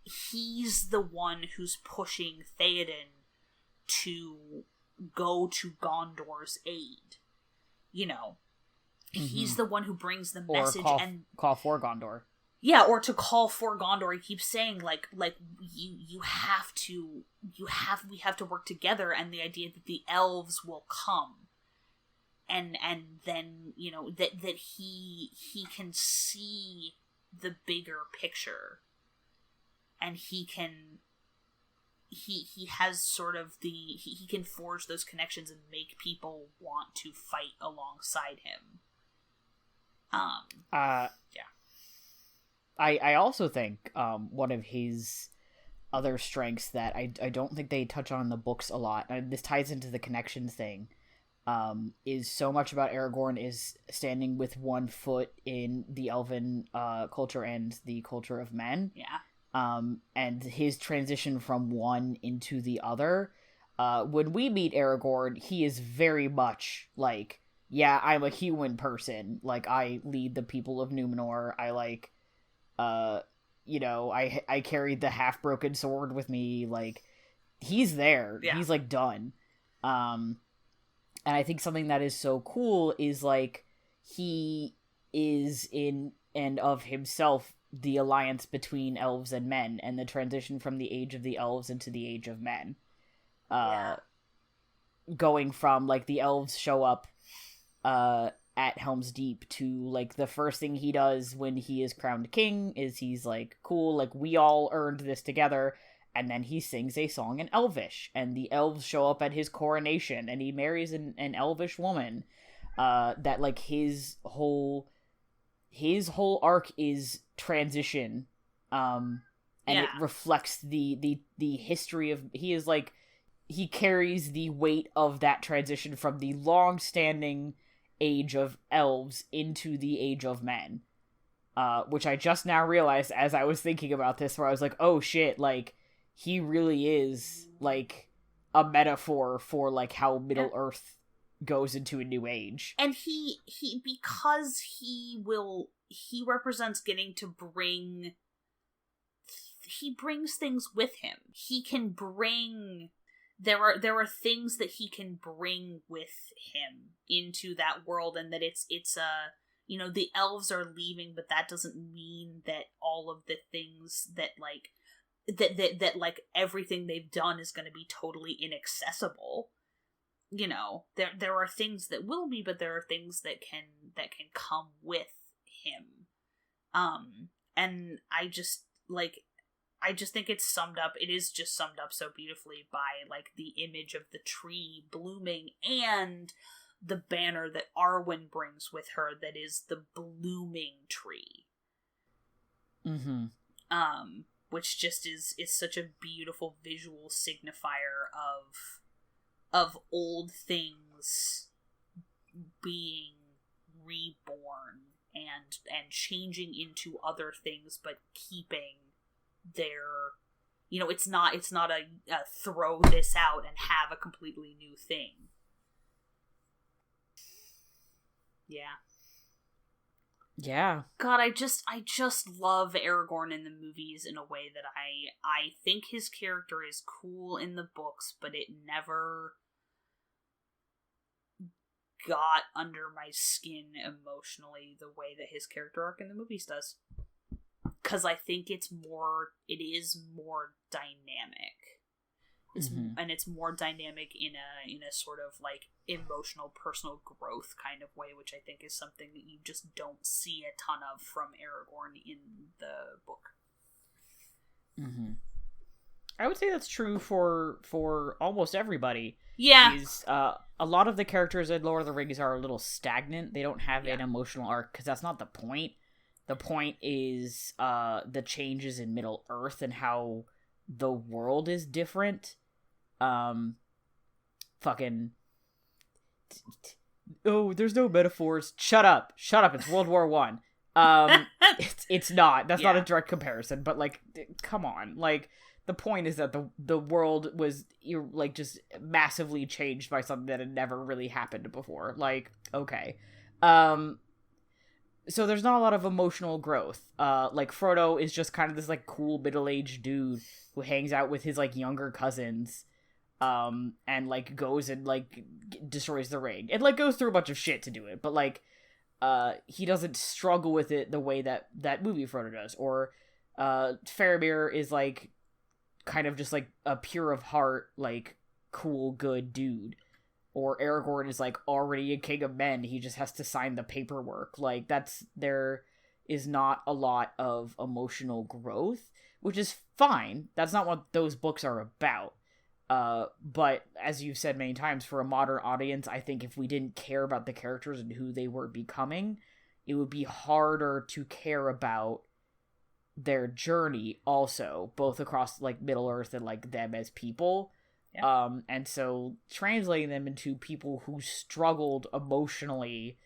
S2: He's the one who's pushing Theoden to go to Gondor's aid. You know, he's the one who brings the message and
S1: call for Gondor.
S2: Yeah, or to call for Gondor. He keeps saying like we have to work together, and the idea that the elves will come, and then you know that he can see the bigger picture, and he has sort of he can forge those connections and make people want to fight alongside him. Yeah.
S1: I also think one of his other strengths that I don't think they touch on in the books a lot, and this ties into the connections thing, is so much about Aragorn is standing with one foot in the elven culture and the culture of men.
S2: Yeah.
S1: And his transition from one into the other. When we meet Aragorn, he is very much like, yeah, I'm a human person. Like, I lead the people of Numenor. I like... you know, I carried the half-broken sword with me, like, he's there. Yeah. He's, like, done. And I think something that is so cool is, like, he is in and of himself the alliance between elves and men, and the transition from the age of the elves into the age of men. Going from, like, the elves show up, at Helm's Deep to, like, the first thing he does when he is crowned king is he's like, cool, like, we all earned this together, and then he sings a song in Elvish, and the elves show up at his coronation, and he marries an Elvish woman, that, like, his whole arc is transition, and it reflects the history of, he carries the weight of that transition from the long-standing age of elves into the age of men, which I just now realized as I was thinking about this, where I was like, oh shit, like, he really is, like, a metaphor for, like, how Middle Earth goes into a new age.
S2: And he because he represents getting to he brings things with him. He can bring... There are things that he can bring with him into that world, and that it's you know, the elves are leaving, but that doesn't mean that all of the things that like that like everything they've done is going to be totally inaccessible. You know, there are things that will be, but there are things that can come with him. And I just think it's summed up. It is just summed up so beautifully by, like, the image of the tree blooming and the banner that Arwen brings with her that is the blooming tree.
S1: Mm-hmm.
S2: Which just is such a beautiful visual signifier of old things being reborn and changing into other things, but keeping their, you know, it's not a throw this out and have a completely new thing. Yeah. God, I just love Aragorn in the movies in a way that I think his character is cool in the books, but it never got under my skin emotionally the way that his character arc in the movies does. Because I think it is more dynamic. And it's more dynamic in a sort of, like, emotional, personal growth kind of way, which I think is something that you just don't see a ton of from Aragorn in the book.
S1: Mm-hmm. I would say that's true for almost everybody.
S2: Yeah.
S1: A lot of the characters in Lord of the Rings are a little stagnant. They don't have an emotional arc, because that's not the point. The point is the changes in Middle Earth and how the world is different. Fucking... Oh, there's no metaphors. Shut up. It's World War One. It's not. That's not a direct comparison, but like, come on. Like, the point is that the world was like just massively changed by something that had never really happened before. Like, okay. So there's not a lot of emotional growth. Like, Frodo is just kind of this like cool middle-aged dude who hangs out with his like younger cousins. And like goes and like destroys the ring. It like goes through a bunch of shit to do it, but like he doesn't struggle with it the way that movie Frodo does. Or Faramir is like kind of just like a pure of heart, like cool, good dude. Or Aragorn is like already a king of men, he just has to sign the paperwork. Like, there is not a lot of emotional growth, which is fine. That's not what those books are about. But as you've said many times, for a modern audience, I think if we didn't care about the characters and who they were becoming, it would be harder to care about their journey also, both across like Middle Earth and like them as people. Yeah. And so translating them into people who struggled emotionally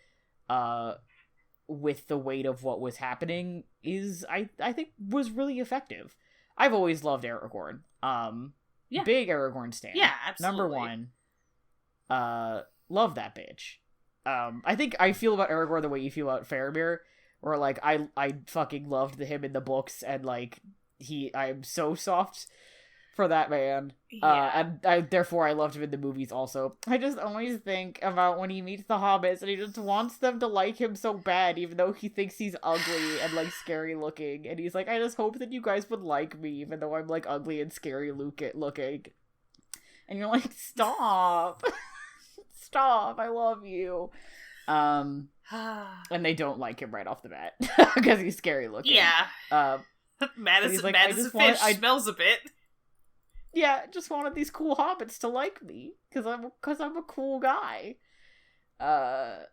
S1: with the weight of what was happening is, I think, was really effective. I've always loved Aragorn. Yeah. Big Aragorn stan.
S2: Yeah, absolutely.
S1: Number one. Love that bitch. I think I feel about Aragorn the way you feel about Faramir, where like I fucking loved him in the books, and like I'm so soft for that man. Yeah. And therefore I loved him in the movies also. I just always think about when he meets the hobbits and he just wants them to like him so bad, even though he thinks he's ugly and like scary looking, and he's like, I just hope that you guys would like me even though I'm like ugly and scary looking. And you're like, stop. Stop, I love you. And they don't like him right off the bat because he's scary looking.
S2: Yeah. Madison Fish smells a bit.
S1: Yeah, just wanted these cool hobbits to like me because I'm a cool guy. God,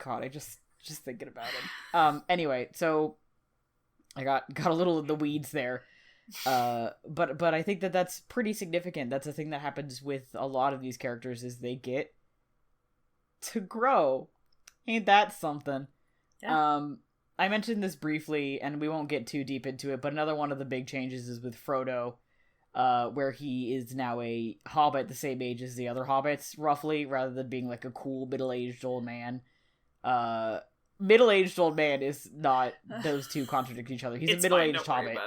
S1: I just thinking about him. Anyway, so I got a little in the weeds there. But I think that's pretty significant. That's a thing that happens with a lot of these characters, is they get to grow. Ain't that something? Yeah. I mentioned this briefly, and we won't get too deep into it, but another one of the big changes is with Frodo, where he is now a hobbit the same age as the other hobbits, roughly, rather than being like a cool middle-aged old man. Middle-aged old man is not, those two contradict each other. He's a middle-aged hobbit.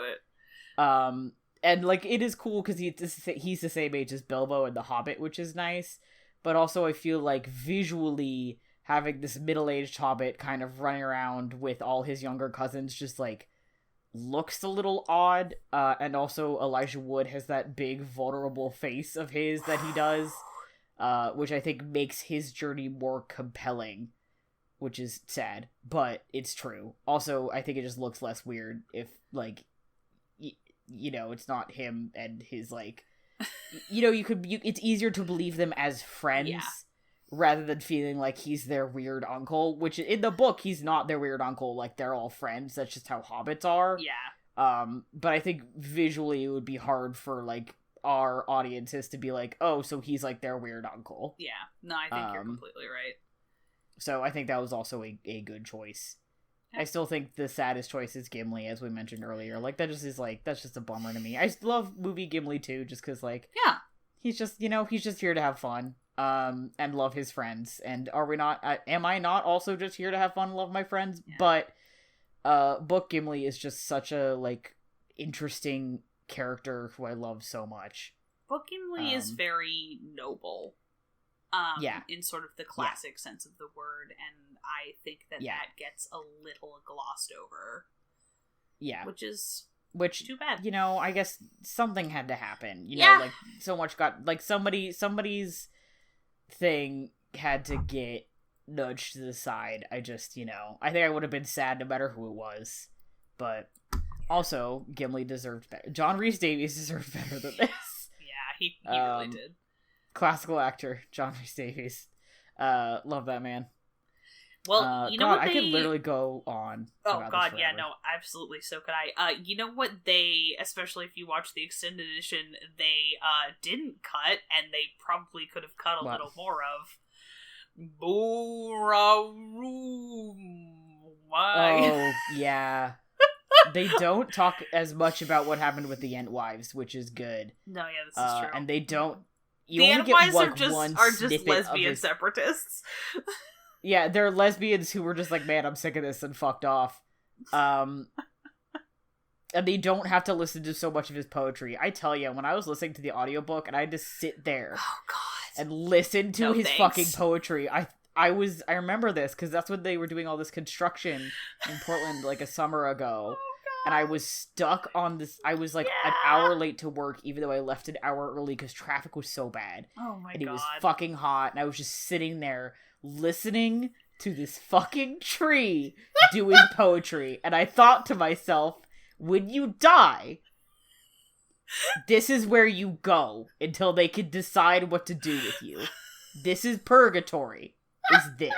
S1: And like, it is cool because he's the same age as Bilbo and the Hobbit, which is nice. But also I feel like visually having this middle-aged hobbit kind of running around with all his younger cousins just like looks a little odd. And also Elijah Wood has that big vulnerable face of his that he does, which I think makes his journey more compelling, which is sad, but it's true. Also, I think it just looks less weird if like, you know, it's not him and his, like, you know, it's easier to believe them as friends rather than feeling like he's their weird uncle, which in the book, he's not their weird uncle. Like, they're all friends. That's just how hobbits are.
S2: Yeah.
S1: But I think visually it would be hard for, like, our audiences to be like, oh, so he's, like, their weird uncle.
S2: Yeah. No, I think you're completely right.
S1: So I think that was also a good choice. I still think the saddest choice is Gimli, as we mentioned earlier. Like, that just is, like, that's just a bummer to me. I love movie Gimli, too, just because, like...
S2: Yeah.
S1: He's just, you know, he's just here to have fun, and love his friends. And are we not... am I not also just here to have fun and love my friends? Yeah. But, Book Gimli is just such a, like, interesting character who I love so much.
S2: Book Gimli is very noble. In sort of the classic sense of the word, and I think that gets a little glossed over. Yeah. Which too bad.
S1: You know, I guess something had to happen. You know, like, so much got, like, somebody's thing had to get nudged to the side. I just, you know, I think I would have been sad no matter who it was. But also, Gimli deserved better. John Rhys Davies deserved better than this.
S2: Yeah, he really did.
S1: Classical actor John Rhys Davies. Love that man.
S2: Well, you know
S1: God,
S2: what
S1: I could literally go on.
S2: Oh
S1: about
S2: god,
S1: this
S2: yeah,
S1: forever.
S2: no, absolutely. So could I. You know what they, especially if you watch the extended edition, they didn't cut, and they probably could have cut a
S1: What?
S2: little more of. Boraroom. Why?
S1: Oh yeah. They don't talk as much about what happened with the Entwives, which is good.
S2: No, yeah, this is true.
S1: And they don't. You
S2: The
S1: only get
S2: Entwives
S1: like,
S2: are
S1: one
S2: just
S1: snippet
S2: lesbian
S1: of his...
S2: separatists.
S1: Yeah, they're lesbians who were just like, man, I'm sick of this and fucked off. And they don't have to listen to so much of his poetry. I tell you, when I was listening to the audiobook and I had to sit there and listen to his fucking poetry, I remember this because that's when they were doing all this construction in Portland like a summer ago. And I was stuck on this. I was like an hour late to work, even though I left an hour early because traffic was so bad.
S2: Oh my god.
S1: And it was fucking hot. And I was just sitting there listening to this fucking tree doing poetry. And I thought to myself, when you die, this is where you go until they can decide what to do with you. This is purgatory. Is this.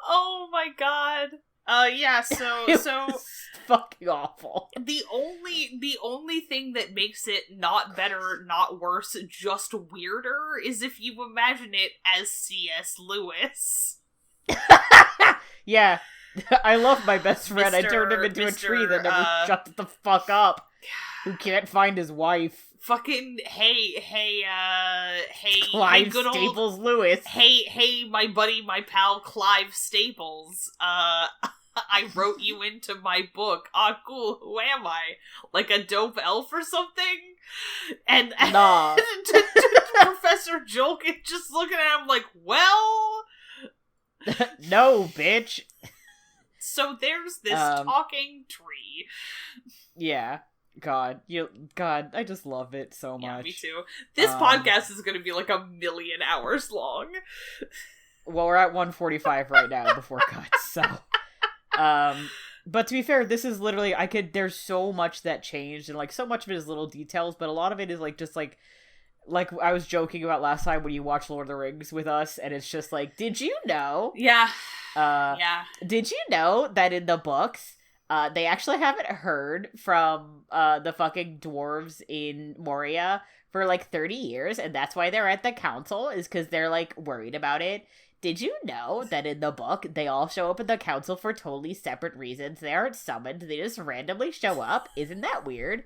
S2: Oh my god. Yeah, so
S1: It was fucking awful.
S2: the only thing that makes it not better, not worse, just weirder is if you imagine it as C.S. Lewis.
S1: Yeah. I love my best friend. I turned him into a
S2: Mr.
S1: tree that never shuts the fuck up. Who can't find his wife.
S2: Fucking hey,
S1: Clive
S2: good old
S1: Staples Lewis.
S2: Hey, my buddy, my pal Clive Staples. I wrote you into my book. Ah, cool. Who am I? Like a dope elf or something? And
S1: Nah.
S2: Professor Jolkin just looking at him like, well,
S1: No, bitch.
S2: so there's this talking tree.
S1: Yeah. God, I just love it so much.
S2: Yeah, me too. This podcast is going to be like 1,000,000 hours long.
S1: Well, we're at 1:45 right now before cuts, so. But to be fair, this is literally, there's so much that changed, and like so much of it is little details, but a lot of it is like just like I was joking about last time when you watched Lord of the Rings with us, and it's just like, did you know?
S2: Yeah.
S1: Did you know that in the books, they actually haven't heard from the fucking dwarves in Moria for like 30 years, and that's why they're at the council, is because they're like worried about it. Did you know that in the book, they all show up at the council for totally separate reasons? They aren't summoned, they just randomly show up. Isn't that weird?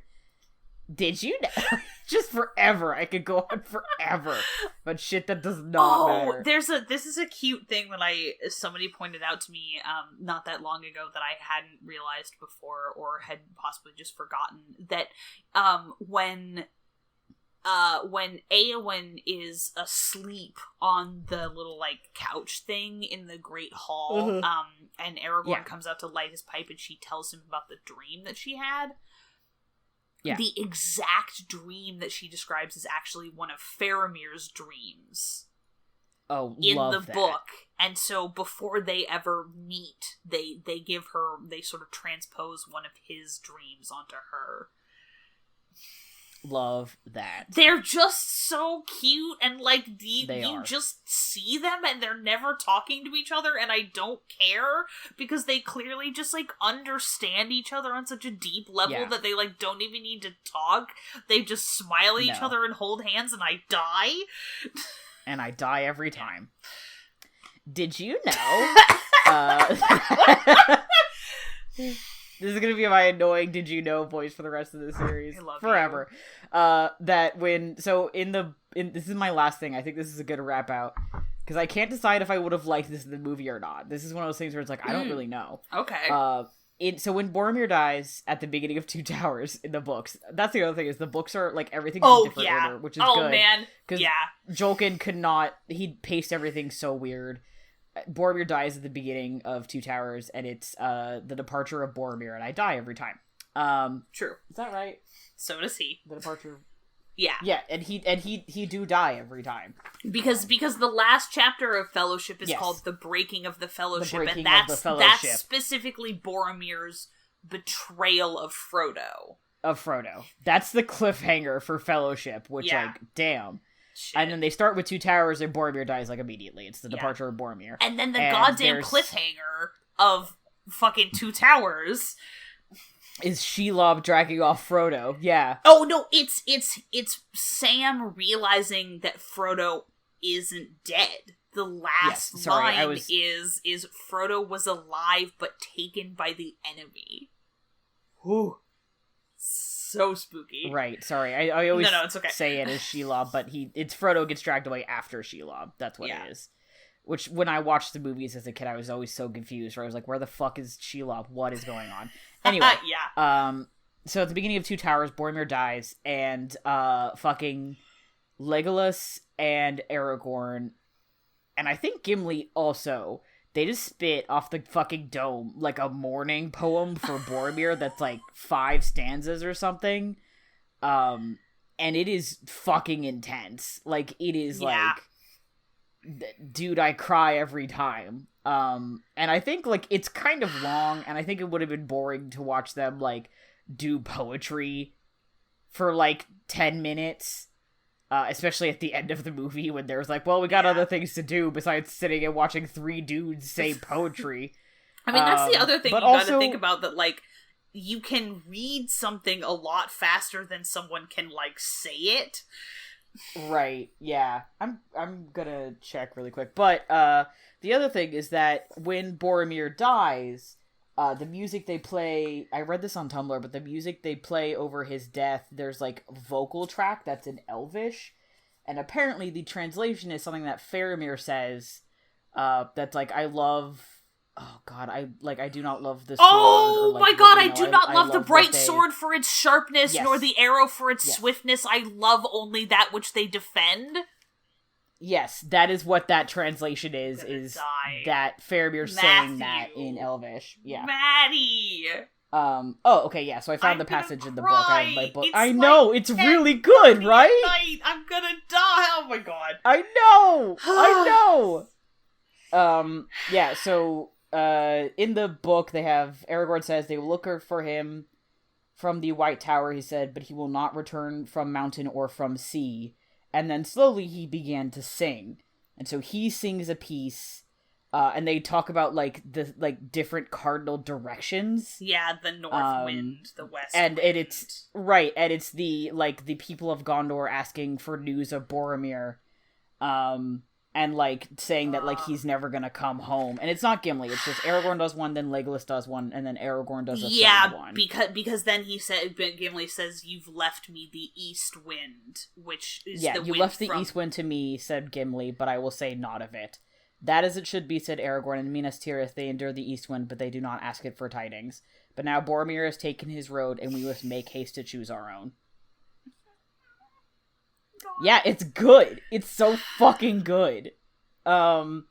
S1: Did you know? Just forever. I could go on forever. But shit that does not matter.
S2: This is a cute thing that somebody pointed out to me not that long ago that I hadn't realized before or had possibly just forgotten. That when Eowyn is asleep on the little like couch thing in the Great Hall, and Aragorn comes out to light his pipe and she tells him about the dream that she had. Yeah. The exact dream that she describes is actually one of Faramir's dreams.
S1: Oh,
S2: in
S1: love
S2: the
S1: that.
S2: book. And so before they ever meet, they sort of transpose one of his dreams onto her.
S1: Love that.
S2: They're just so cute, and like you
S1: are.
S2: just see them and they're never talking to each other, and I don't care because they clearly just like understand each other on such a deep level that they like don't even need to talk. They just smile at each other and hold hands, and I die.
S1: And I die every time. Did you know? This is gonna be my annoying "did you know" voice for the rest of the series.
S2: I love
S1: forever. That this is my last thing. I think this is a good wrap out because I can't decide if I would have liked this in the movie or not. This is one of those things where it's like I don't really know.
S2: Okay.
S1: So when Boromir dies at the beginning of Two Towers in the books, that's the other thing is the books are like everything's in different order, which is good.
S2: Oh man,
S1: because Jolkin could not. He'd paced everything so weird. Boromir dies at the beginning of Two Towers, and it's the departure of Boromir, and I die every time.
S2: True.
S1: Is that right?
S2: So does he.
S1: The departure.
S2: Yeah.
S1: Yeah, and he do die every time.
S2: Because the last chapter of Fellowship is called The Breaking of the Fellowship, and that's specifically Boromir's betrayal of Frodo.
S1: That's the cliffhanger for Fellowship, which like damn.
S2: shit.
S1: And then they start with Two Towers, and Boromir dies, like, immediately. It's the departure of Boromir.
S2: And then the goddamn cliffhanger of fucking Two Towers
S1: is Shelob dragging off Frodo. Yeah.
S2: Oh no, it's Sam realizing that Frodo isn't dead. The last line is Frodo was alive but taken by the enemy. Ooh. So spooky.
S1: Right, sorry. I always
S2: it's okay.
S1: say it as Shelob, but it's Frodo gets dragged away after Shelob. That's what it is. Which, when I watched the movies as a kid, I was always so confused, where I was like, where the fuck is Shelob? What is going on? Anyway. So at the beginning of Two Towers, Boromir dies, and fucking Legolas and Aragorn, and I think Gimli also, they just spit off the fucking dome like a mourning poem for Boromir that's like 5 stanzas or something. And it is fucking intense. Like, it is like, dude, I cry every time. And I think, like, it's kind of long, and I think it would have been boring to watch them, like, do poetry for, like, 10 minutes. Especially at the end of the movie when there's like, well, we got other things to do besides sitting and watching 3 dudes say poetry.
S2: I mean, that's the other thing you gotta think about, that, like, you can read something a lot faster than someone can, like, say it.
S1: Right, yeah. I'm gonna check really quick. But, the other thing is that when Boromir dies, the music they play, I read this on Tumblr, but the music they play over his death, there's, like, vocal track that's in Elvish, and apparently the translation is something that Faramir says, that's, like, I do not love this sword.
S2: Oh
S1: or,
S2: my
S1: like,
S2: god,
S1: I
S2: do not love the bright
S1: they...
S2: sword for its sharpness, nor the arrow for its swiftness. I love only that which they defend.
S1: Yes, that is what that translation is that Faramir saying that in Elvish. Yeah.
S2: Matty!
S1: Okay, yeah, so I found the passage in the book. I have my book.
S2: It's
S1: I know,
S2: like
S1: it's really good, right?
S2: Night. I'm gonna die! Oh my god.
S1: I know! Yeah, so, in the book, they have, Aragorn says they will look for him from the White Tower, he said, but he will not return from mountain or from sea. And then slowly he began to sing. And so he sings a piece, and they talk about, like, the, like, different cardinal directions.
S2: Yeah, the north wind, the west
S1: wind.
S2: And
S1: it's, right, and it's the, like, the people of Gondor asking for news of Boromir, and, like, saying that, like, he's never gonna come home. And it's not Gimli, it's just Aragorn does one, then Legolas does one, and then Aragorn does a third one.
S2: Because then Gimli says, you've left me the east wind, which is the wind
S1: you left the east wind to me, said Gimli, but I will say naught of it. That as it should be, said Aragorn, and Minas Tirith they endure the east wind, but they do not ask it for tidings. But now Boromir has taken his road, and we must make haste to choose our own. Yeah, it's good. It's so fucking good. And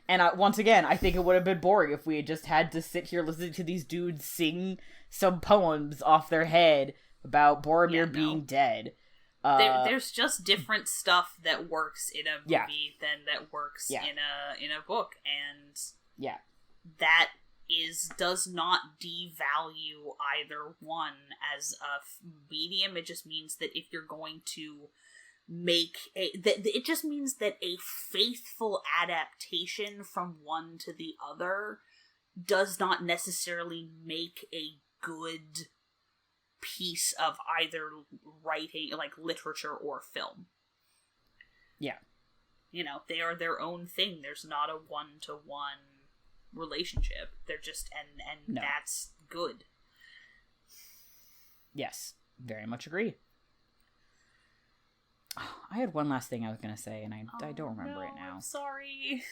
S1: once again, I think it would have been boring if we had just had to sit here listening to these dudes sing some poems off their head about Boromir being dead.
S2: There's just different stuff that works in a movie than that works in a book, and that does not devalue either one as a medium. It just means that if you're going to it just means that a faithful adaptation from one to the other does not necessarily make a good piece of either writing, like literature or film.
S1: Yeah.
S2: You know, they are their own thing. There's not a one-to-one relationship. They're just, and that's good.
S1: Yes, very much agree. I had one last thing I was going to say, and I don't remember it now.
S2: I'm sorry.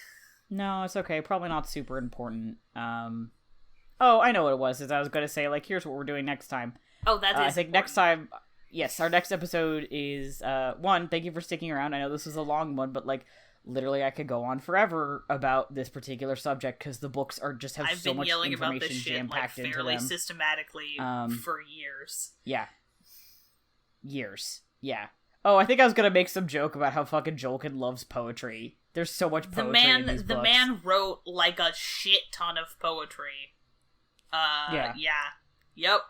S1: No, it's okay. Probably not super important. Oh, I know what it was. Is I was going to say, like, here's what we're doing next time.
S2: Oh, that is
S1: I think important. Next time, yes, our next episode is, one, thank you for sticking around. I know this was a long one, but, like, literally I could go on forever about this particular subject, because the books are just have so much information jam-packed into them.
S2: Fairly systematically for years.
S1: Yeah. Years. Yeah. Oh, I think I was gonna make some joke about how fucking Jolkin loves poetry. There's so much poetry in these books.
S2: The man wrote, like, a shit ton of poetry. Yep.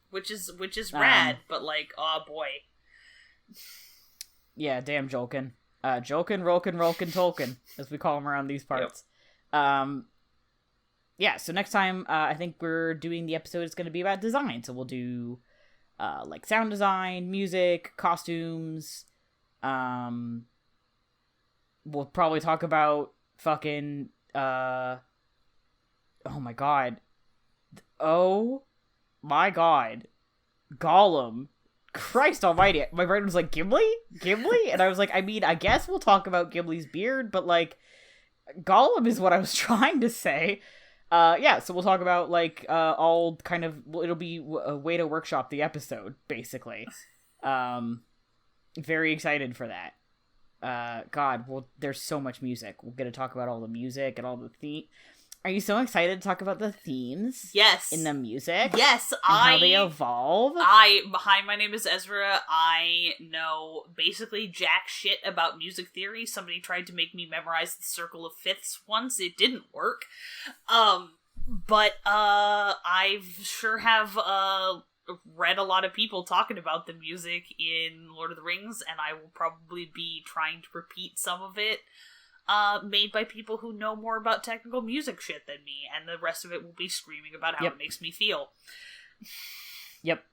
S2: Which is rad, but, like, oh boy.
S1: Yeah, damn Jolkin. Jolkin, Rolkin, Rolkin, Tolkien, as we call them around these parts. Yeah, so next time, I think we're doing the episode is going to be about design. So we'll do, like, sound design, music, costumes. We'll probably talk about fucking, oh my god. Oh my god. Gollum. Christ almighty. My brain was like, Gimli? Gimli? And I was like, I mean, I guess we'll talk about Gimli's beard, but, like, Gollum is what I was trying to say. Yeah, so we'll talk about, like, all kind of, it'll be a way to workshop the episode, basically. Very excited for that. God, well, there's so much music. We're gonna talk about all the music and all the theme. Are you so excited to talk about the themes?
S2: Yes.
S1: In the music?
S2: Yes,
S1: and how they evolve?
S2: Hi, my name is Ezra. I know basically jack shit about music theory. Somebody tried to make me memorize the circle of fifths once. It didn't work. But I sure have, read a lot of people talking about the music in Lord of the Rings, and I will probably be trying to repeat some of it. Made by people who know more about technical music shit than me, and the rest of it will be screaming about how it makes me feel.
S1: Yep.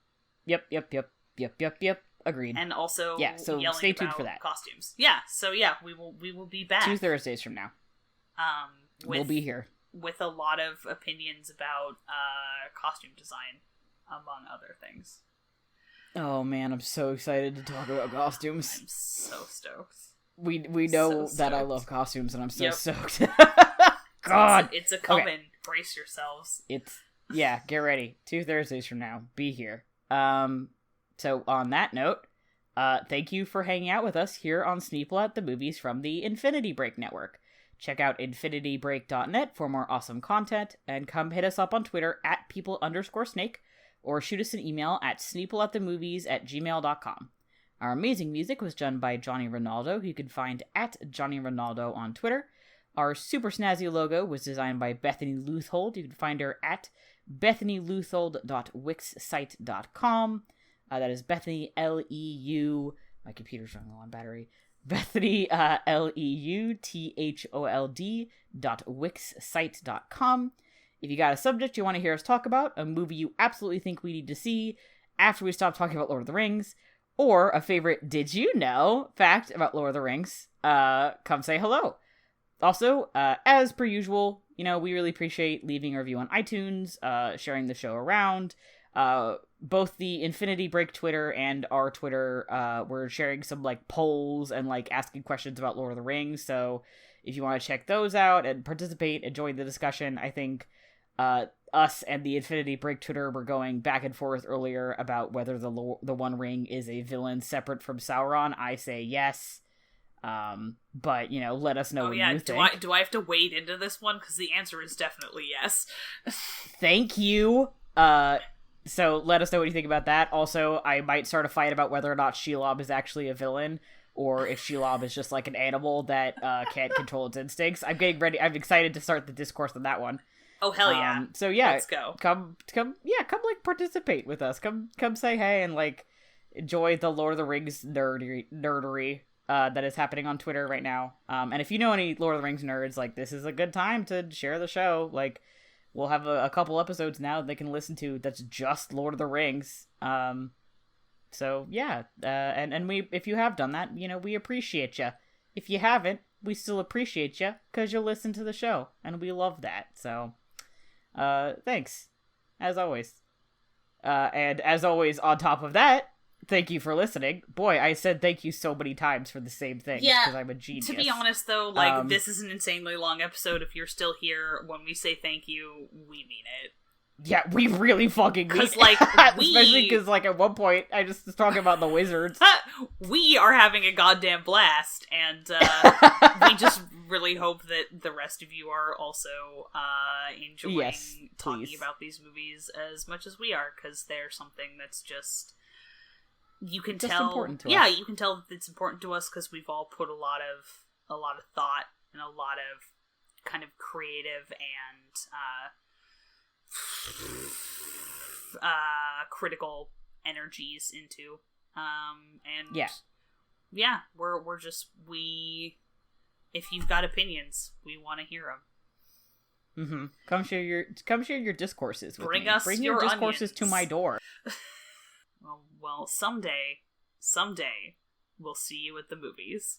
S1: Agreed.
S2: And also,
S1: yeah, so
S2: yelling
S1: stay tuned
S2: about
S1: for that.
S2: Costumes. Yeah, so yeah, we will be back
S1: 2 Thursdays from now. We'll be here
S2: with a lot of opinions about costume design, among other things.
S1: Oh man, I'm so excited to talk about costumes.
S2: I'm so stoked.
S1: We know that I love costumes, and I'm so stoked. God!
S2: It's a coming.
S1: Okay.
S2: Brace yourselves.
S1: Yeah, get ready. 2 Thursdays from now. Be here. So on that note, thank you for hanging out with us here on Sneeple at the Movies from the Infinity Break Network. Check out infinitybreak.net for more awesome content, and come hit us up on Twitter at people_snake, or shoot us an email at sneepleatthemovies@gmail.com. Our amazing music was done by Johnny Ronaldo, who you can find at Johnny Ronaldo on Twitter. Our super snazzy logo was designed by Bethany Leuthold. You can find her at bethanyleuthold.wixsite.com. That is Bethany, L-E-U... My computer's running low on battery. Bethany, Leuthold.wixsite.com. If you got a subject you want to hear us talk about, a movie you absolutely think we need to see after we stop talking about Lord of the Rings, or a favorite did you know fact about Lord of the Rings, come say hello. Also, as per usual, we really appreciate leaving a review on iTunes, sharing the show around. Both the Infinity Break Twitter and our Twitter, we're sharing some, like, polls and, like, asking questions about Lord of the Rings, so if you want to check those out and participate and join the discussion, I think, us and the Infinity Break Twitter were going back and forth earlier about whether the One Ring is a villain separate from Sauron. I say yes. But, let us know what you think.
S2: Do I have to wade into this one? Because the answer is definitely yes.
S1: Thank you. So let us know what you think about that. Also, I might start a fight about whether or not Shelob is actually a villain, or if Shelob is just like an animal that can't control its instincts. I'm getting ready. I'm excited to start the discourse on that one.
S2: Oh, hell yeah.
S1: So yeah,
S2: let's go.
S1: Come like participate with us. Come say hey and like enjoy the Lord of the Rings nerdery that is happening on Twitter right now. And if you know any Lord of the Rings nerds, like, this is a good time to share the show. Like, we'll have a couple episodes now they can listen to that's just Lord of the Rings. So yeah, and we, if you have done that, we appreciate you. If you haven't, we still appreciate you because you'll listen to the show, and we love that. So, thanks, as always. And as always, on top of that, thank you for listening. Boy, I said thank you so many times for the same thing.
S2: Yeah,
S1: because I'm a genius.
S2: To be honest, though, this is an insanely long episode. If you're still here when we say thank you, we mean it.
S1: Yeah, we really fucking mean it. Especially because, like, at one point, I just was talking about the wizards.
S2: We are having a goddamn blast, and we just really hope that the rest of you are also enjoying talking about these movies as much as we are, because they're something that's just... You can
S1: just
S2: tell,
S1: important to us.
S2: Yeah, you can tell that it's important to us because we've all put a lot of thought and a lot of kind of creative and critical energies into, and yeah, we're just, if you've got opinions, we want to hear them.
S1: Mm-hmm. Come share your discourses with
S2: Bring
S1: me.
S2: us
S1: Bring
S2: your
S1: your discourses to
S2: onions.
S1: my door.
S2: Well, someday, we'll see you at the movies.